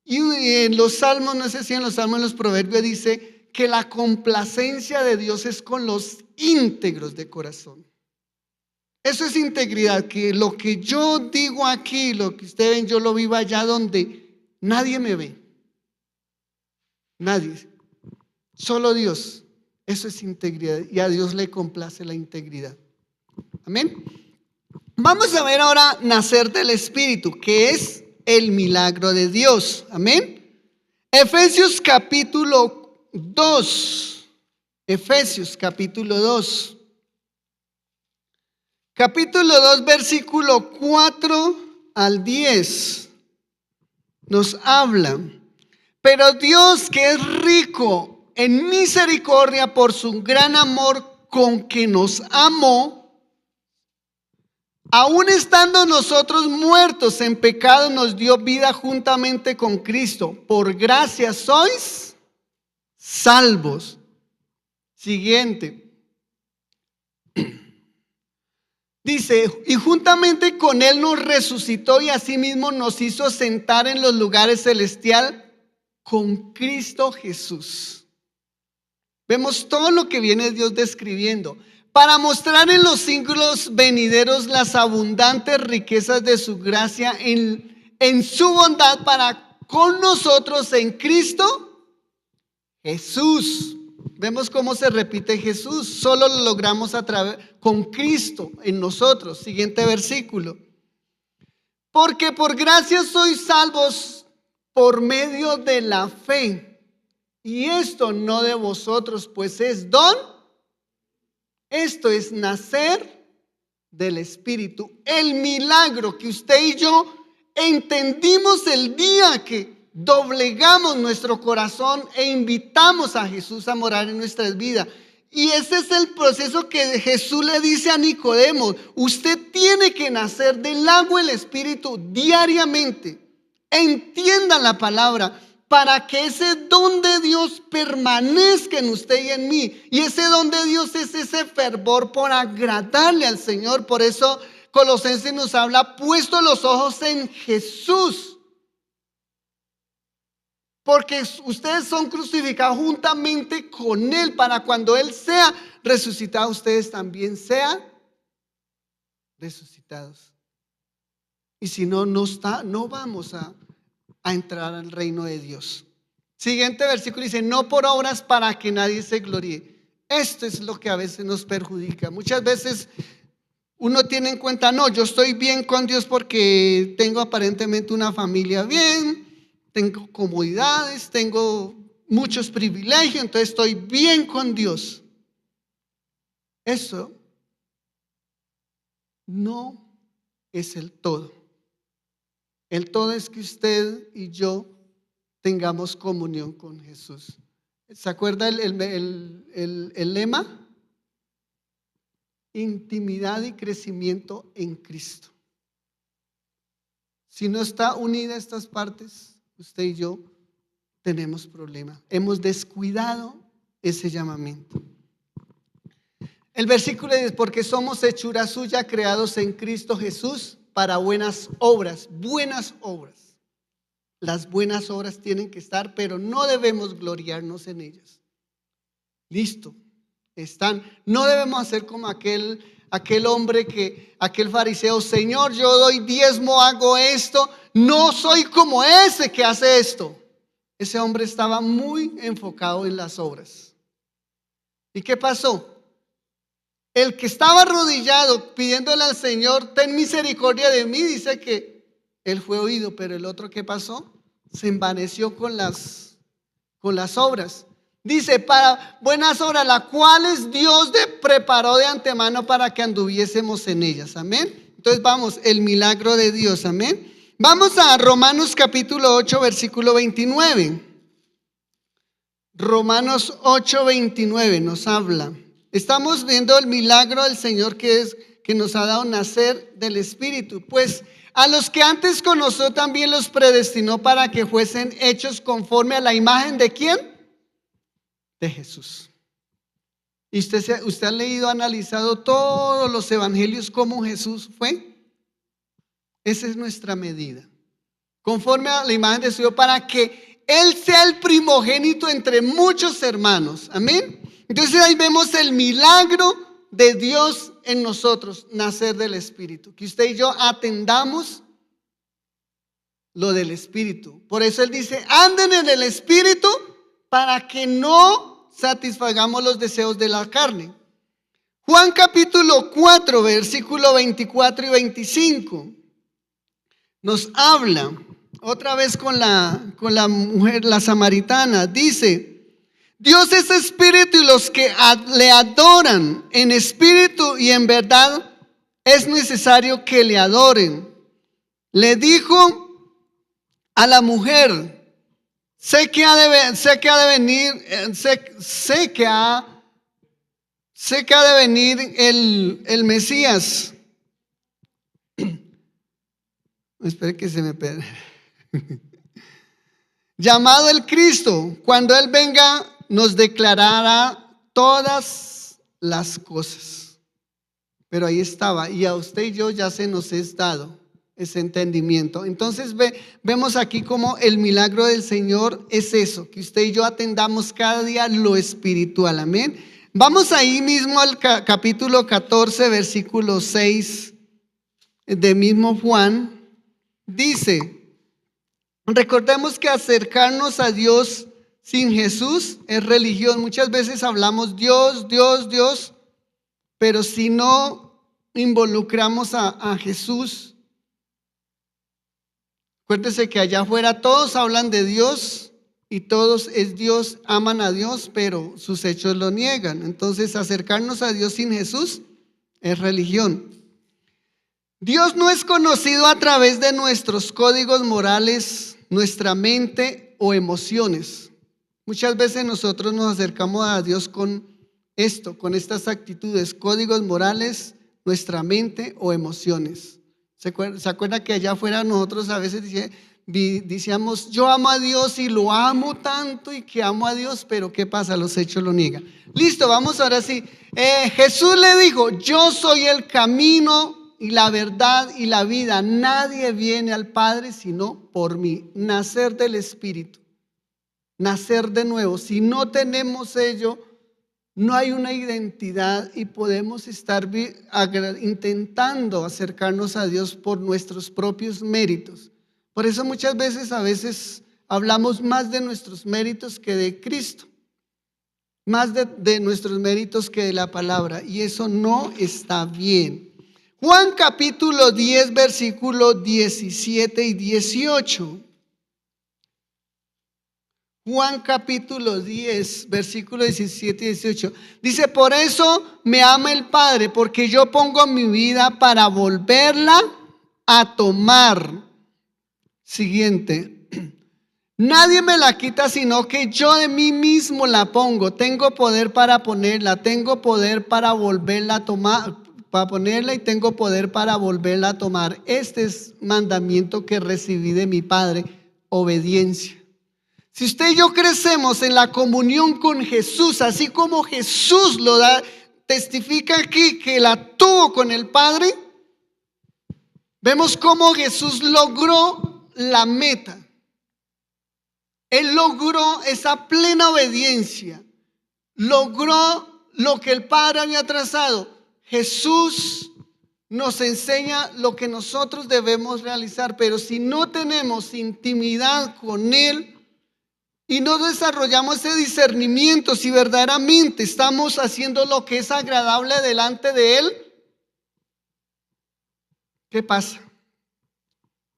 Y en los salmos, no sé si en los salmos, en los proverbios dice que la complacencia de Dios es con los íntegros de corazón. Eso es integridad, que lo que yo digo aquí, lo que ustedes ven, yo lo vivo allá donde nadie me ve. Nadie. Solo Dios. Eso es integridad, y a Dios le complace la integridad. Amén. Vamos a ver ahora nacer del Espíritu, que es el milagro de Dios. Amén. Efesios capítulo 2. Efesios capítulo 2. Capítulo 2, versículo 4 al 10. Nos habla: pero Dios, que es rico en misericordia por su gran amor con que nos amó, aun estando nosotros muertos en pecado, nos dio vida juntamente con Cristo. Por gracia sois salvos. Siguiente. Dice: y juntamente con Él nos resucitó y asimismo nos hizo sentar en los lugares celestiales con Cristo Jesús. Vemos todo lo que viene Dios describiendo, para mostrar en los siglos venideros las abundantes riquezas de su gracia en su bondad para con nosotros en Cristo Jesús. Vemos cómo se repite Jesús. Solo lo logramos con Cristo en nosotros. Siguiente versículo. Porque por gracia sois salvos por medio de la fe. Y esto no de vosotros, pues es don. Esto es nacer del Espíritu. El milagro que usted y yo entendimos el día que doblegamos nuestro corazón e invitamos a Jesús a morar en nuestras vidas. Y ese es el proceso que Jesús le dice a Nicodemo: usted tiene que nacer del agua y el Espíritu diariamente. Entiendan la palabra, para que ese don de Dios permanezca en usted y en mí. Y ese don de Dios es ese fervor por agradarle al Señor. Por eso Colosenses nos habla: puesto los ojos en Jesús. Porque ustedes son crucificados juntamente con Él, para cuando Él sea resucitado, ustedes también sean resucitados. Y si no, no vamos a entrar al reino de Dios. Siguiente versículo dice, no por obras para que nadie se gloríe. Esto es lo que a veces nos perjudica. Muchas veces uno tiene en cuenta, no, yo estoy bien con Dios porque tengo aparentemente una familia bien, tengo comodidades, tengo muchos privilegios, entonces estoy bien con Dios. Eso no es el todo. El todo es que usted y yo tengamos comunión con Jesús. ¿Se acuerda el lema? Intimidad y crecimiento en Cristo. Si no está unida estas partes, usted y yo tenemos problemas. Hemos descuidado ese llamamiento. El versículo dice, porque somos hechura suya, creados en Cristo Jesús para buenas obras. Buenas obras. Las buenas obras tienen que estar, pero no debemos gloriarnos en ellas. Listo, están. No debemos hacer como aquel hombre aquel fariseo, Señor, yo doy diezmo, hago esto. No soy como ese que hace esto. Ese hombre estaba muy enfocado en las obras. ¿Y qué pasó? El que estaba arrodillado pidiéndole al Señor, ten misericordia de mí, dice que él fue oído, pero el otro, ¿qué pasó? Se envaneció con las obras. Dice, para buenas obras, las cuales Dios preparó de antemano para que anduviésemos en ellas. Amén. Entonces vamos, el milagro de Dios. Amén. Vamos a Romanos capítulo 8, versículo 29. Romanos 8, 29 nos habla. Estamos viendo el milagro del Señor que nos ha dado nacer del Espíritu. Pues a los que antes conoció también los predestinó para que fuesen hechos conforme a la imagen ¿de quién? De Jesús. ¿Y usted ha leído, analizado todos los evangelios cómo Jesús fue? Esa es nuestra medida. Conforme a la imagen de Dios, para que Él sea el primogénito entre muchos hermanos. Amén. Entonces ahí vemos el milagro de Dios en nosotros, nacer del Espíritu. Que usted y yo atendamos lo del Espíritu. Por eso Él dice, anden en el Espíritu para que no satisfagamos los deseos de la carne. Juan capítulo 4, versículo 24 y 25 nos habla otra vez con la mujer, la samaritana. Dice, Dios es espíritu y los que le adoran en espíritu y en verdad es necesario que le adoren. Le dijo a la mujer, sé que ha de venir el Mesías. Espere que se me perde. Llamado el Cristo, cuando Él venga nos declarará todas las cosas. Pero ahí estaba, y a usted y yo ya se nos es dado ese entendimiento. Entonces vemos aquí como el milagro del Señor es eso, que usted y yo atendamos cada día lo espiritual. Amén. Vamos ahí mismo al capítulo 14, versículo 6 de mismo Juan. Dice, recordemos que acercarnos a Dios sin Jesús es religión. Muchas veces hablamos Dios, Dios, Dios, pero si no involucramos a Jesús, acuérdense que allá afuera todos hablan de Dios y todos es Dios, aman a Dios, pero sus hechos lo niegan. Entonces acercarnos a Dios sin Jesús es religión. Dios no es conocido a través de nuestros códigos morales, nuestra mente o emociones. Muchas veces nosotros nos acercamos a Dios con estas actitudes, códigos morales, nuestra mente o emociones. ¿Se acuerda que allá afuera nosotros a veces decíamos, yo amo a Dios y lo amo tanto y que amo a Dios, pero ¿qué pasa? Los hechos lo niegan. Listo, vamos ahora sí. Jesús le dijo, yo soy el camino y la verdad y la vida. Nadie viene al Padre sino por mí. Nacer del Espíritu. Nacer de nuevo. Si no tenemos ello, no hay una identidad y podemos estar intentando acercarnos a Dios por nuestros propios méritos. Por eso muchas veces, a veces hablamos más de nuestros méritos que de Cristo, más de nuestros méritos que de la palabra, y eso no está bien. Juan capítulo 10, versículos 17 y 18. Juan capítulo 10, versículos 17 y 18. Dice, por eso me ama el Padre, porque yo pongo mi vida para volverla a tomar. Siguiente. Nadie me la quita, sino que yo de mí mismo la pongo. Tengo poder para ponerla, tengo poder para volverla a tomar, para ponerla, y tengo poder para volverla a tomar. Este es mandamiento que recibí de mi Padre, obediencia. Si usted y yo crecemos en la comunión con Jesús, así como Jesús lo da, testifica aquí que la tuvo con el Padre, vemos cómo Jesús logró la meta. Él logró esa plena obediencia, logró lo que el Padre había trazado. Jesús nos enseña lo que nosotros debemos realizar, pero si no tenemos intimidad con Él y no desarrollamos ese discernimiento, si verdaderamente estamos haciendo lo que es agradable delante de Él, ¿qué pasa?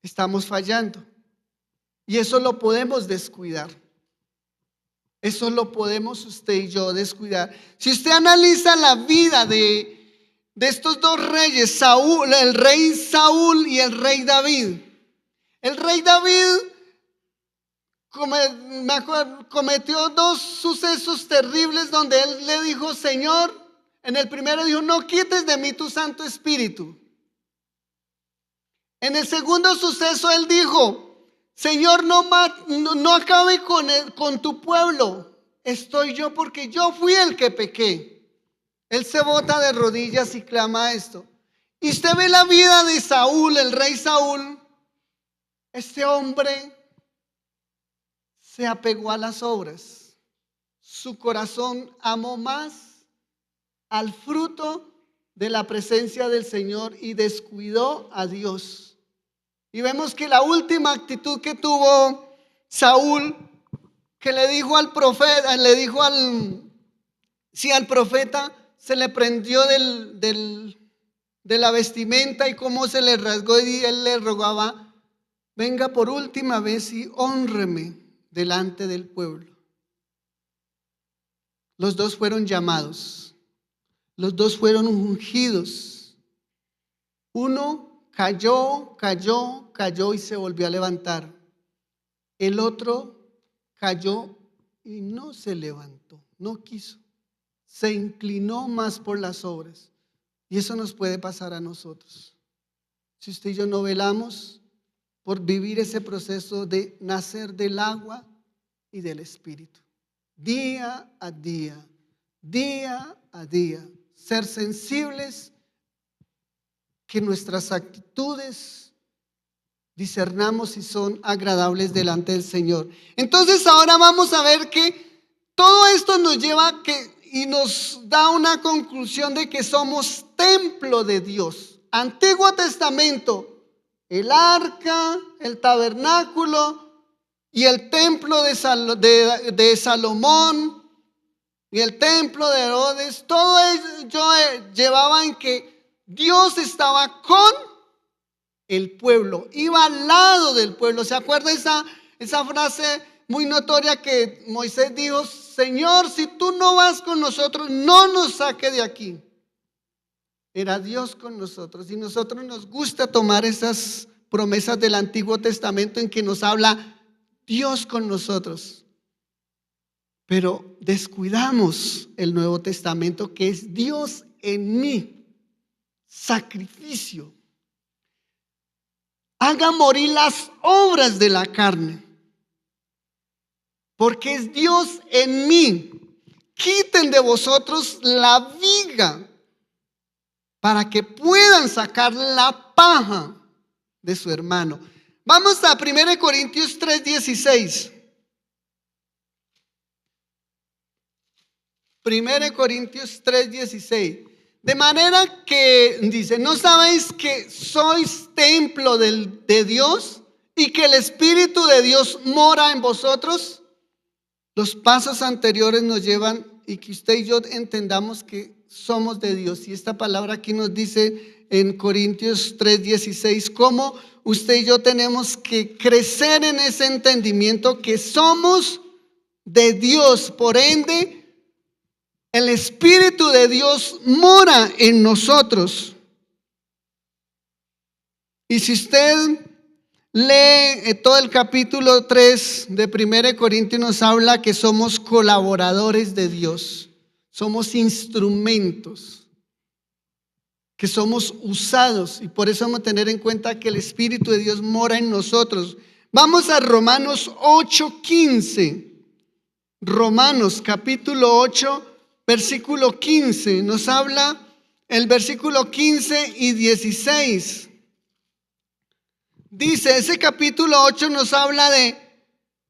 Estamos fallando. Y eso lo podemos descuidar. Eso lo podemos usted y yo descuidar. Si usted analiza la vida de estos dos reyes, Saúl, el rey Saúl y el rey David. El rey David cometió dos sucesos terribles donde él le dijo, Señor, en el primero dijo, no quites de mí tu Santo Espíritu. En el segundo suceso él dijo, Señor, no acabe con tu pueblo. Estoy yo porque yo fui el que pequé. Él se bota de rodillas y clama esto. Y usted ve la vida de Saúl, el rey Saúl. Este hombre se apegó a las obras. Su corazón amó más al fruto de la presencia del Señor y descuidó a Dios. Y vemos que la última actitud que tuvo Saúl, que le dijo al profeta, al profeta se le prendió de la vestimenta y cómo se le rasgó, y él le rogaba, venga por última vez y hónreme delante del pueblo. Los dos fueron llamados, los dos fueron ungidos. Uno cayó y se volvió a levantar. El otro cayó y no se levantó, no quiso. Se inclinó más por las obras. Y eso nos puede pasar a nosotros. Si usted y yo no velamos por vivir ese proceso de nacer del agua y del Espíritu. Día a día, ser sensibles, que nuestras actitudes discernamos si son agradables delante del Señor. Entonces ahora vamos a ver que todo esto nos lleva y nos da una conclusión de que somos templo de Dios. Antiguo Testamento, el arca, el tabernáculo y el templo de Salomón y el templo de Herodes, todo ello llevaba en que Dios estaba con el pueblo, iba al lado del pueblo. ¿Se acuerda esa frase muy notoria que Moisés dijo? Señor, si tú no vas con nosotros, no nos saque de aquí. Era Dios con nosotros, y nosotros nos gusta tomar esas promesas del Antiguo Testamento en que nos habla Dios con nosotros. Pero descuidamos el Nuevo Testamento, que es Dios en mí. Sacrificio. Haga morir las obras de la carne, porque es Dios en mí. Quiten de vosotros la viga para que puedan sacar la paja de su hermano. Vamos a 1 Corintios 3:16. 1 Corintios 3:16. De manera que dice, ¿no sabéis que sois templo de Dios y que el Espíritu de Dios mora en vosotros? Los pasos anteriores nos llevan y que usted y yo entendamos que somos de Dios. Y esta palabra aquí nos dice en Corintios 3:16, cómo usted y yo tenemos que crecer en ese entendimiento que somos de Dios. Por ende, el Espíritu de Dios mora en nosotros. Y si usted lee todo el capítulo 3 de 1 Corintios, nos habla que somos colaboradores de Dios. Somos instrumentos, que somos usados. Y por eso vamos a tener en cuenta que el Espíritu de Dios mora en nosotros. Vamos a Romanos 8:15. Romanos capítulo 8, versículo 15. Nos habla el versículo 15 y 16. Dice, ese capítulo 8 nos habla de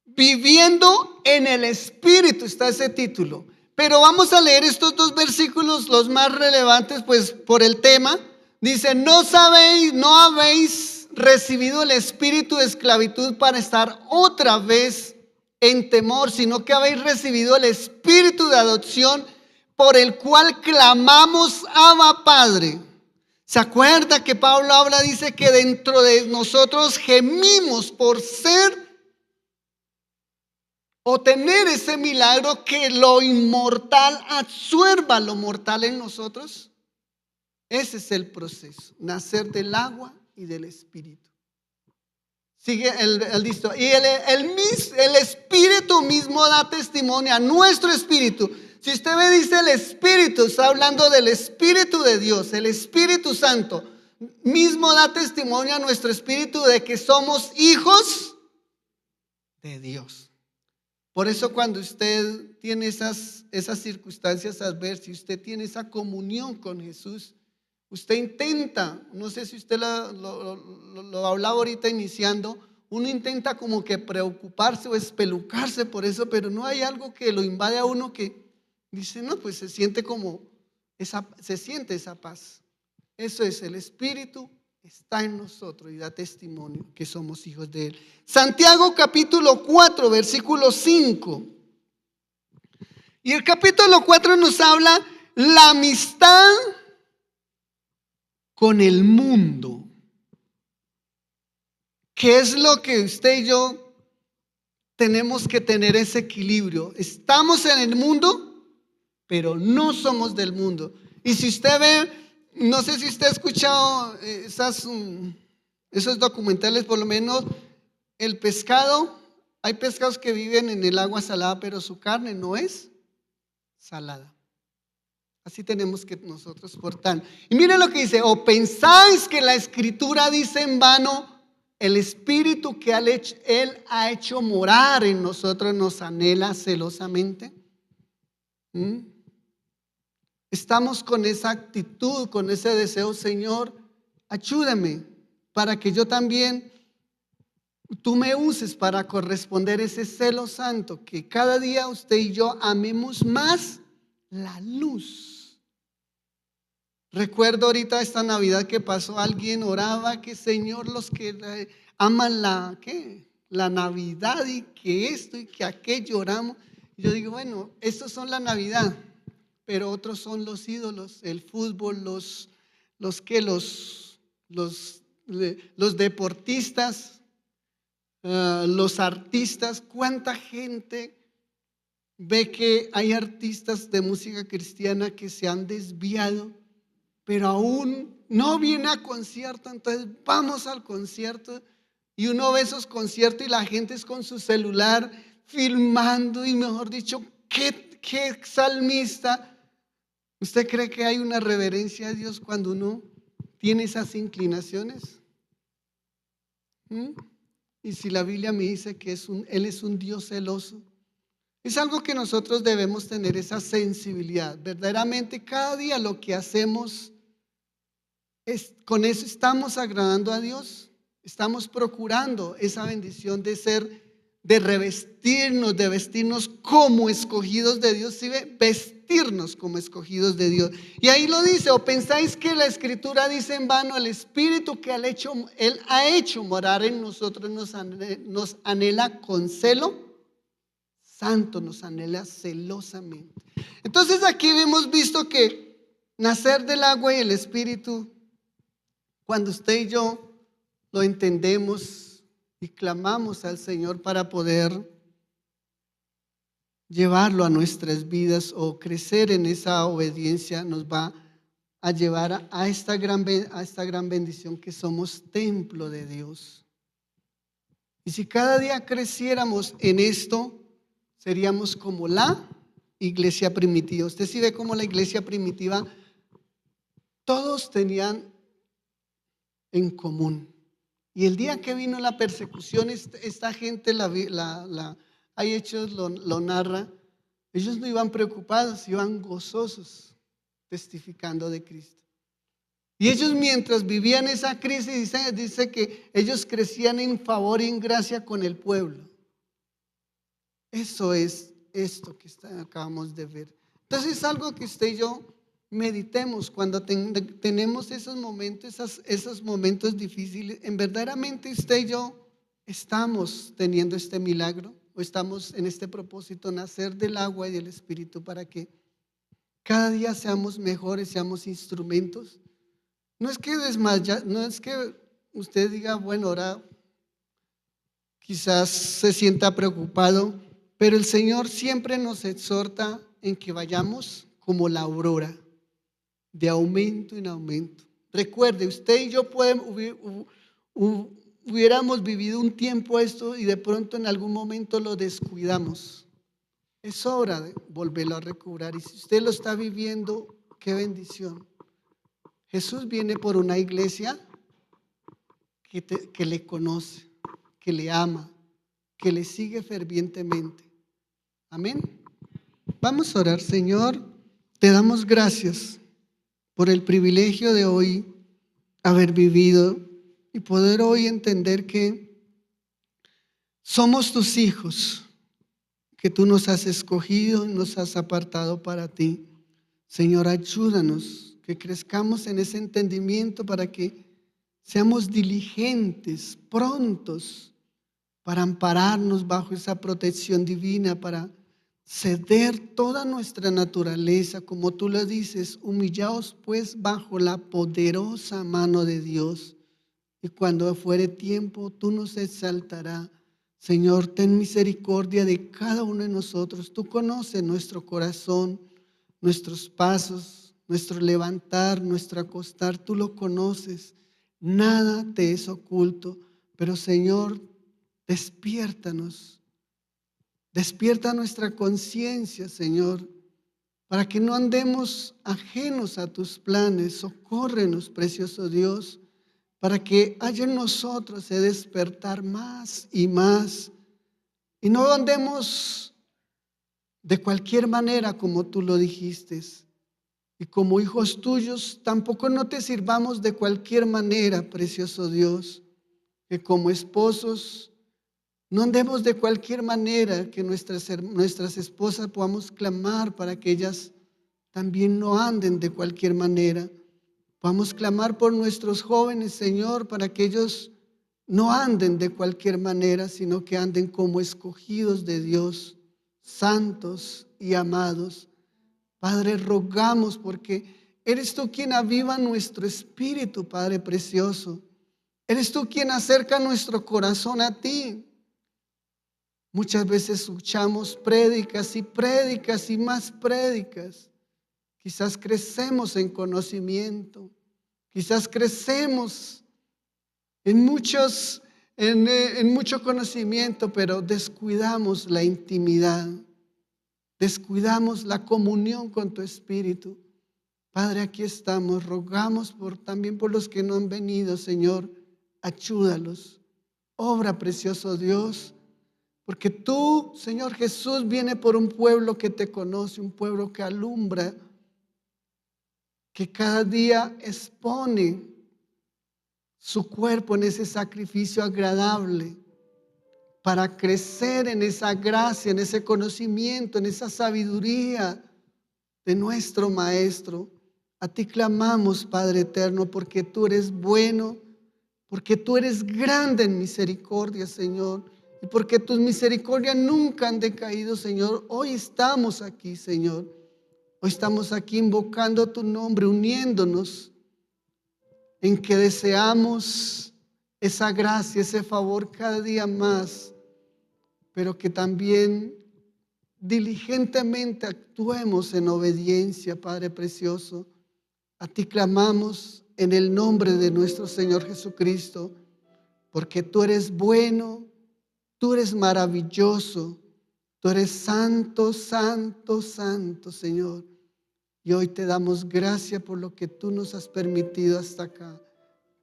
viviendo en el Espíritu, está ese título. Pero vamos a leer estos dos versículos, los más relevantes, pues por el tema. Dice, no habéis recibido el espíritu de esclavitud para estar otra vez en temor, sino que habéis recibido el espíritu de adopción por el cual clamamos, Abba, Padre. ¿Se acuerda que Pablo habla? Dice que dentro de nosotros gemimos por ser o tener ese milagro que lo inmortal absorba lo mortal en nosotros. Ese es el proceso, nacer del agua y del espíritu. Sigue el listo. Y el espíritu mismo da testimonio a nuestro espíritu. Si usted me dice el Espíritu, está hablando del Espíritu de Dios, el Espíritu Santo mismo da testimonio a nuestro espíritu de que somos hijos de Dios. Por eso cuando usted tiene esas circunstancias adversas, usted tiene esa comunión con Jesús, usted intenta, no sé si usted lo hablaba ahorita iniciando, uno intenta como que preocuparse o espelucarse por eso, pero no hay algo que lo invade a uno que dice, no, pues se siente esa paz. Eso es, el Espíritu está en nosotros y da testimonio que somos hijos de Él. Santiago capítulo 4, versículo 5. Y el capítulo 4 nos habla la amistad con el mundo. ¿Qué es lo que usted y yo tenemos que tener ese equilibrio? Estamos en el mundo, pero no somos del mundo. Y si usted ve, no sé si usted ha escuchado esos documentales, por lo menos el pescado, hay pescados que viven en el agua salada, pero su carne no es salada. Así tenemos que nosotros portar. Y miren lo que dice, o pensáis que la escritura dice en vano, el espíritu que Él ha hecho morar en nosotros nos anhela celosamente. Estamos con esa actitud, con ese deseo, Señor, ayúdame para que yo también, tú me uses para corresponder ese celo santo, que cada día usted y yo amemos más la luz. Recuerdo ahorita esta Navidad que pasó, alguien oraba que Señor, los que aman la Navidad y que esto y que aquello oramos. Yo digo, bueno, estos son la Navidad, pero otros son los ídolos, el fútbol, los deportistas, los artistas. ¿Cuánta gente ve que hay artistas de música cristiana que se han desviado, pero aún no viene a concierto? Entonces vamos al concierto y uno ve esos conciertos y la gente es con su celular filmando y, mejor dicho, ¿qué salmista? ¿Usted cree que hay una reverencia a Dios cuando uno tiene esas inclinaciones? Y si la Biblia me dice que Él es un Dios celoso, es algo que nosotros debemos tener esa sensibilidad. Verdaderamente cada día lo que hacemos, con eso estamos agradando a Dios, estamos procurando esa bendición de ser de revestirnos, de vestirnos como escogidos de Dios. ¿Sí ve? Vestirnos como escogidos de Dios. Y ahí lo dice: ¿o pensáis que la Escritura dice en vano? El Espíritu que Él ha hecho morar en nosotros nos anhela con celo santo, nos anhela celosamente. Entonces aquí hemos visto que nacer del agua y el Espíritu, cuando usted y yo lo entendemos y clamamos al Señor para poder llevarlo a nuestras vidas o crecer en esa obediencia, nos va a llevar a esta gran bendición que somos templo de Dios. Y si cada día creciéramos en esto, seríamos como la iglesia primitiva. Usted sí ve como la iglesia primitiva, todos tenían en común. Y el día que vino la persecución, esta gente, hay hechos, lo narra, ellos no iban preocupados, iban gozosos, testificando de Cristo. Y ellos, mientras vivían esa crisis, dice que ellos crecían en favor y en gracia con el pueblo. Eso es esto que acabamos de ver. Entonces es algo que usted y yo meditemos cuando tenemos esos momentos difíciles. ¿En verdaderamente usted y yo estamos teniendo este milagro o estamos en este propósito, nacer del agua y del Espíritu, para que cada día seamos mejores, seamos instrumentos? No es que no es que usted diga, bueno, ahora quizás se sienta preocupado, pero el Señor siempre nos exhorta en que vayamos como la aurora, de aumento en aumento. Recuerde, usted y yo hubiéramos vivido un tiempo esto y de pronto en algún momento lo descuidamos. Es hora de volverlo a recobrar. Y si usted lo está viviendo, qué bendición. Jesús viene por una iglesia que le conoce, que le ama, que le sigue fervientemente. Amén. Vamos a orar. Señor, te damos gracias por el privilegio de hoy haber vivido y poder hoy entender que somos tus hijos, que tú nos has escogido y nos has apartado para ti. Señor, ayúdanos, que crezcamos en ese entendimiento para que seamos diligentes, prontos para ampararnos bajo esa protección divina, para ceder toda nuestra naturaleza, como tú lo dices, humillaos pues bajo la poderosa mano de Dios, y cuando fuere tiempo tú nos exaltarás. Señor, ten misericordia de cada uno de nosotros. Tú conoces nuestro corazón, nuestros pasos, nuestro levantar, nuestro acostar, tú lo conoces. Nada te es oculto, pero Señor, despiértanos. Despierta nuestra conciencia, Señor, para que no andemos ajenos a tus planes. Socórrenos, precioso Dios, para que haya en nosotros ese despertar más y más. Y no andemos de cualquier manera como tú lo dijiste. Y como hijos tuyos, tampoco no te sirvamos de cualquier manera, precioso Dios. Que como esposos no andemos de cualquier manera, que nuestras esposas podamos clamar para que ellas también no anden de cualquier manera. Vamos a clamar por nuestros jóvenes, Señor, para que ellos no anden de cualquier manera, sino que anden como escogidos de Dios, santos y amados. Padre, rogamos porque eres tú quien aviva nuestro espíritu, Padre precioso. Eres tú quien acerca nuestro corazón a ti. Muchas veces escuchamos prédicas y prédicas y más prédicas. Quizás crecemos en conocimiento, quizás crecemos en mucho conocimiento, pero descuidamos la intimidad, descuidamos la comunión con tu Espíritu. Padre, aquí estamos, rogamos también por los que no han venido, Señor, ayúdalos. Obra, precioso Dios, porque tú, Señor Jesús, viene por un pueblo que te conoce, un pueblo que alumbra, que cada día expone su cuerpo en ese sacrificio agradable para crecer en esa gracia, en ese conocimiento, en esa sabiduría de nuestro Maestro. A ti clamamos, Padre eterno, porque tú eres bueno, porque tú eres grande en misericordia, Señor, y porque tus misericordias nunca han decaído, Señor. Hoy estamos aquí, Señor. Hoy estamos aquí invocando tu nombre, uniéndonos en que deseamos esa gracia, ese favor cada día más, pero que también diligentemente actuemos en obediencia, Padre precioso. A ti clamamos en el nombre de nuestro Señor Jesucristo, porque tú eres bueno, tú eres maravilloso, tú eres santo, santo, santo, Señor. Y hoy te damos gracias por lo que tú nos has permitido hasta acá.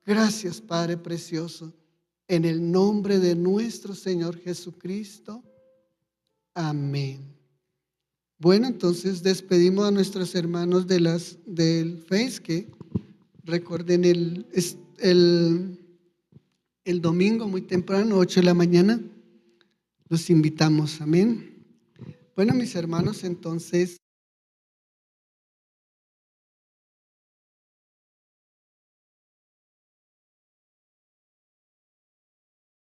Gracias, Padre precioso, en el nombre de nuestro Señor Jesucristo. Amén. Bueno, entonces despedimos a nuestros hermanos del Face, que recuerden el domingo muy temprano, 8 de la mañana. Los invitamos, amén. Bueno, mis hermanos, entonces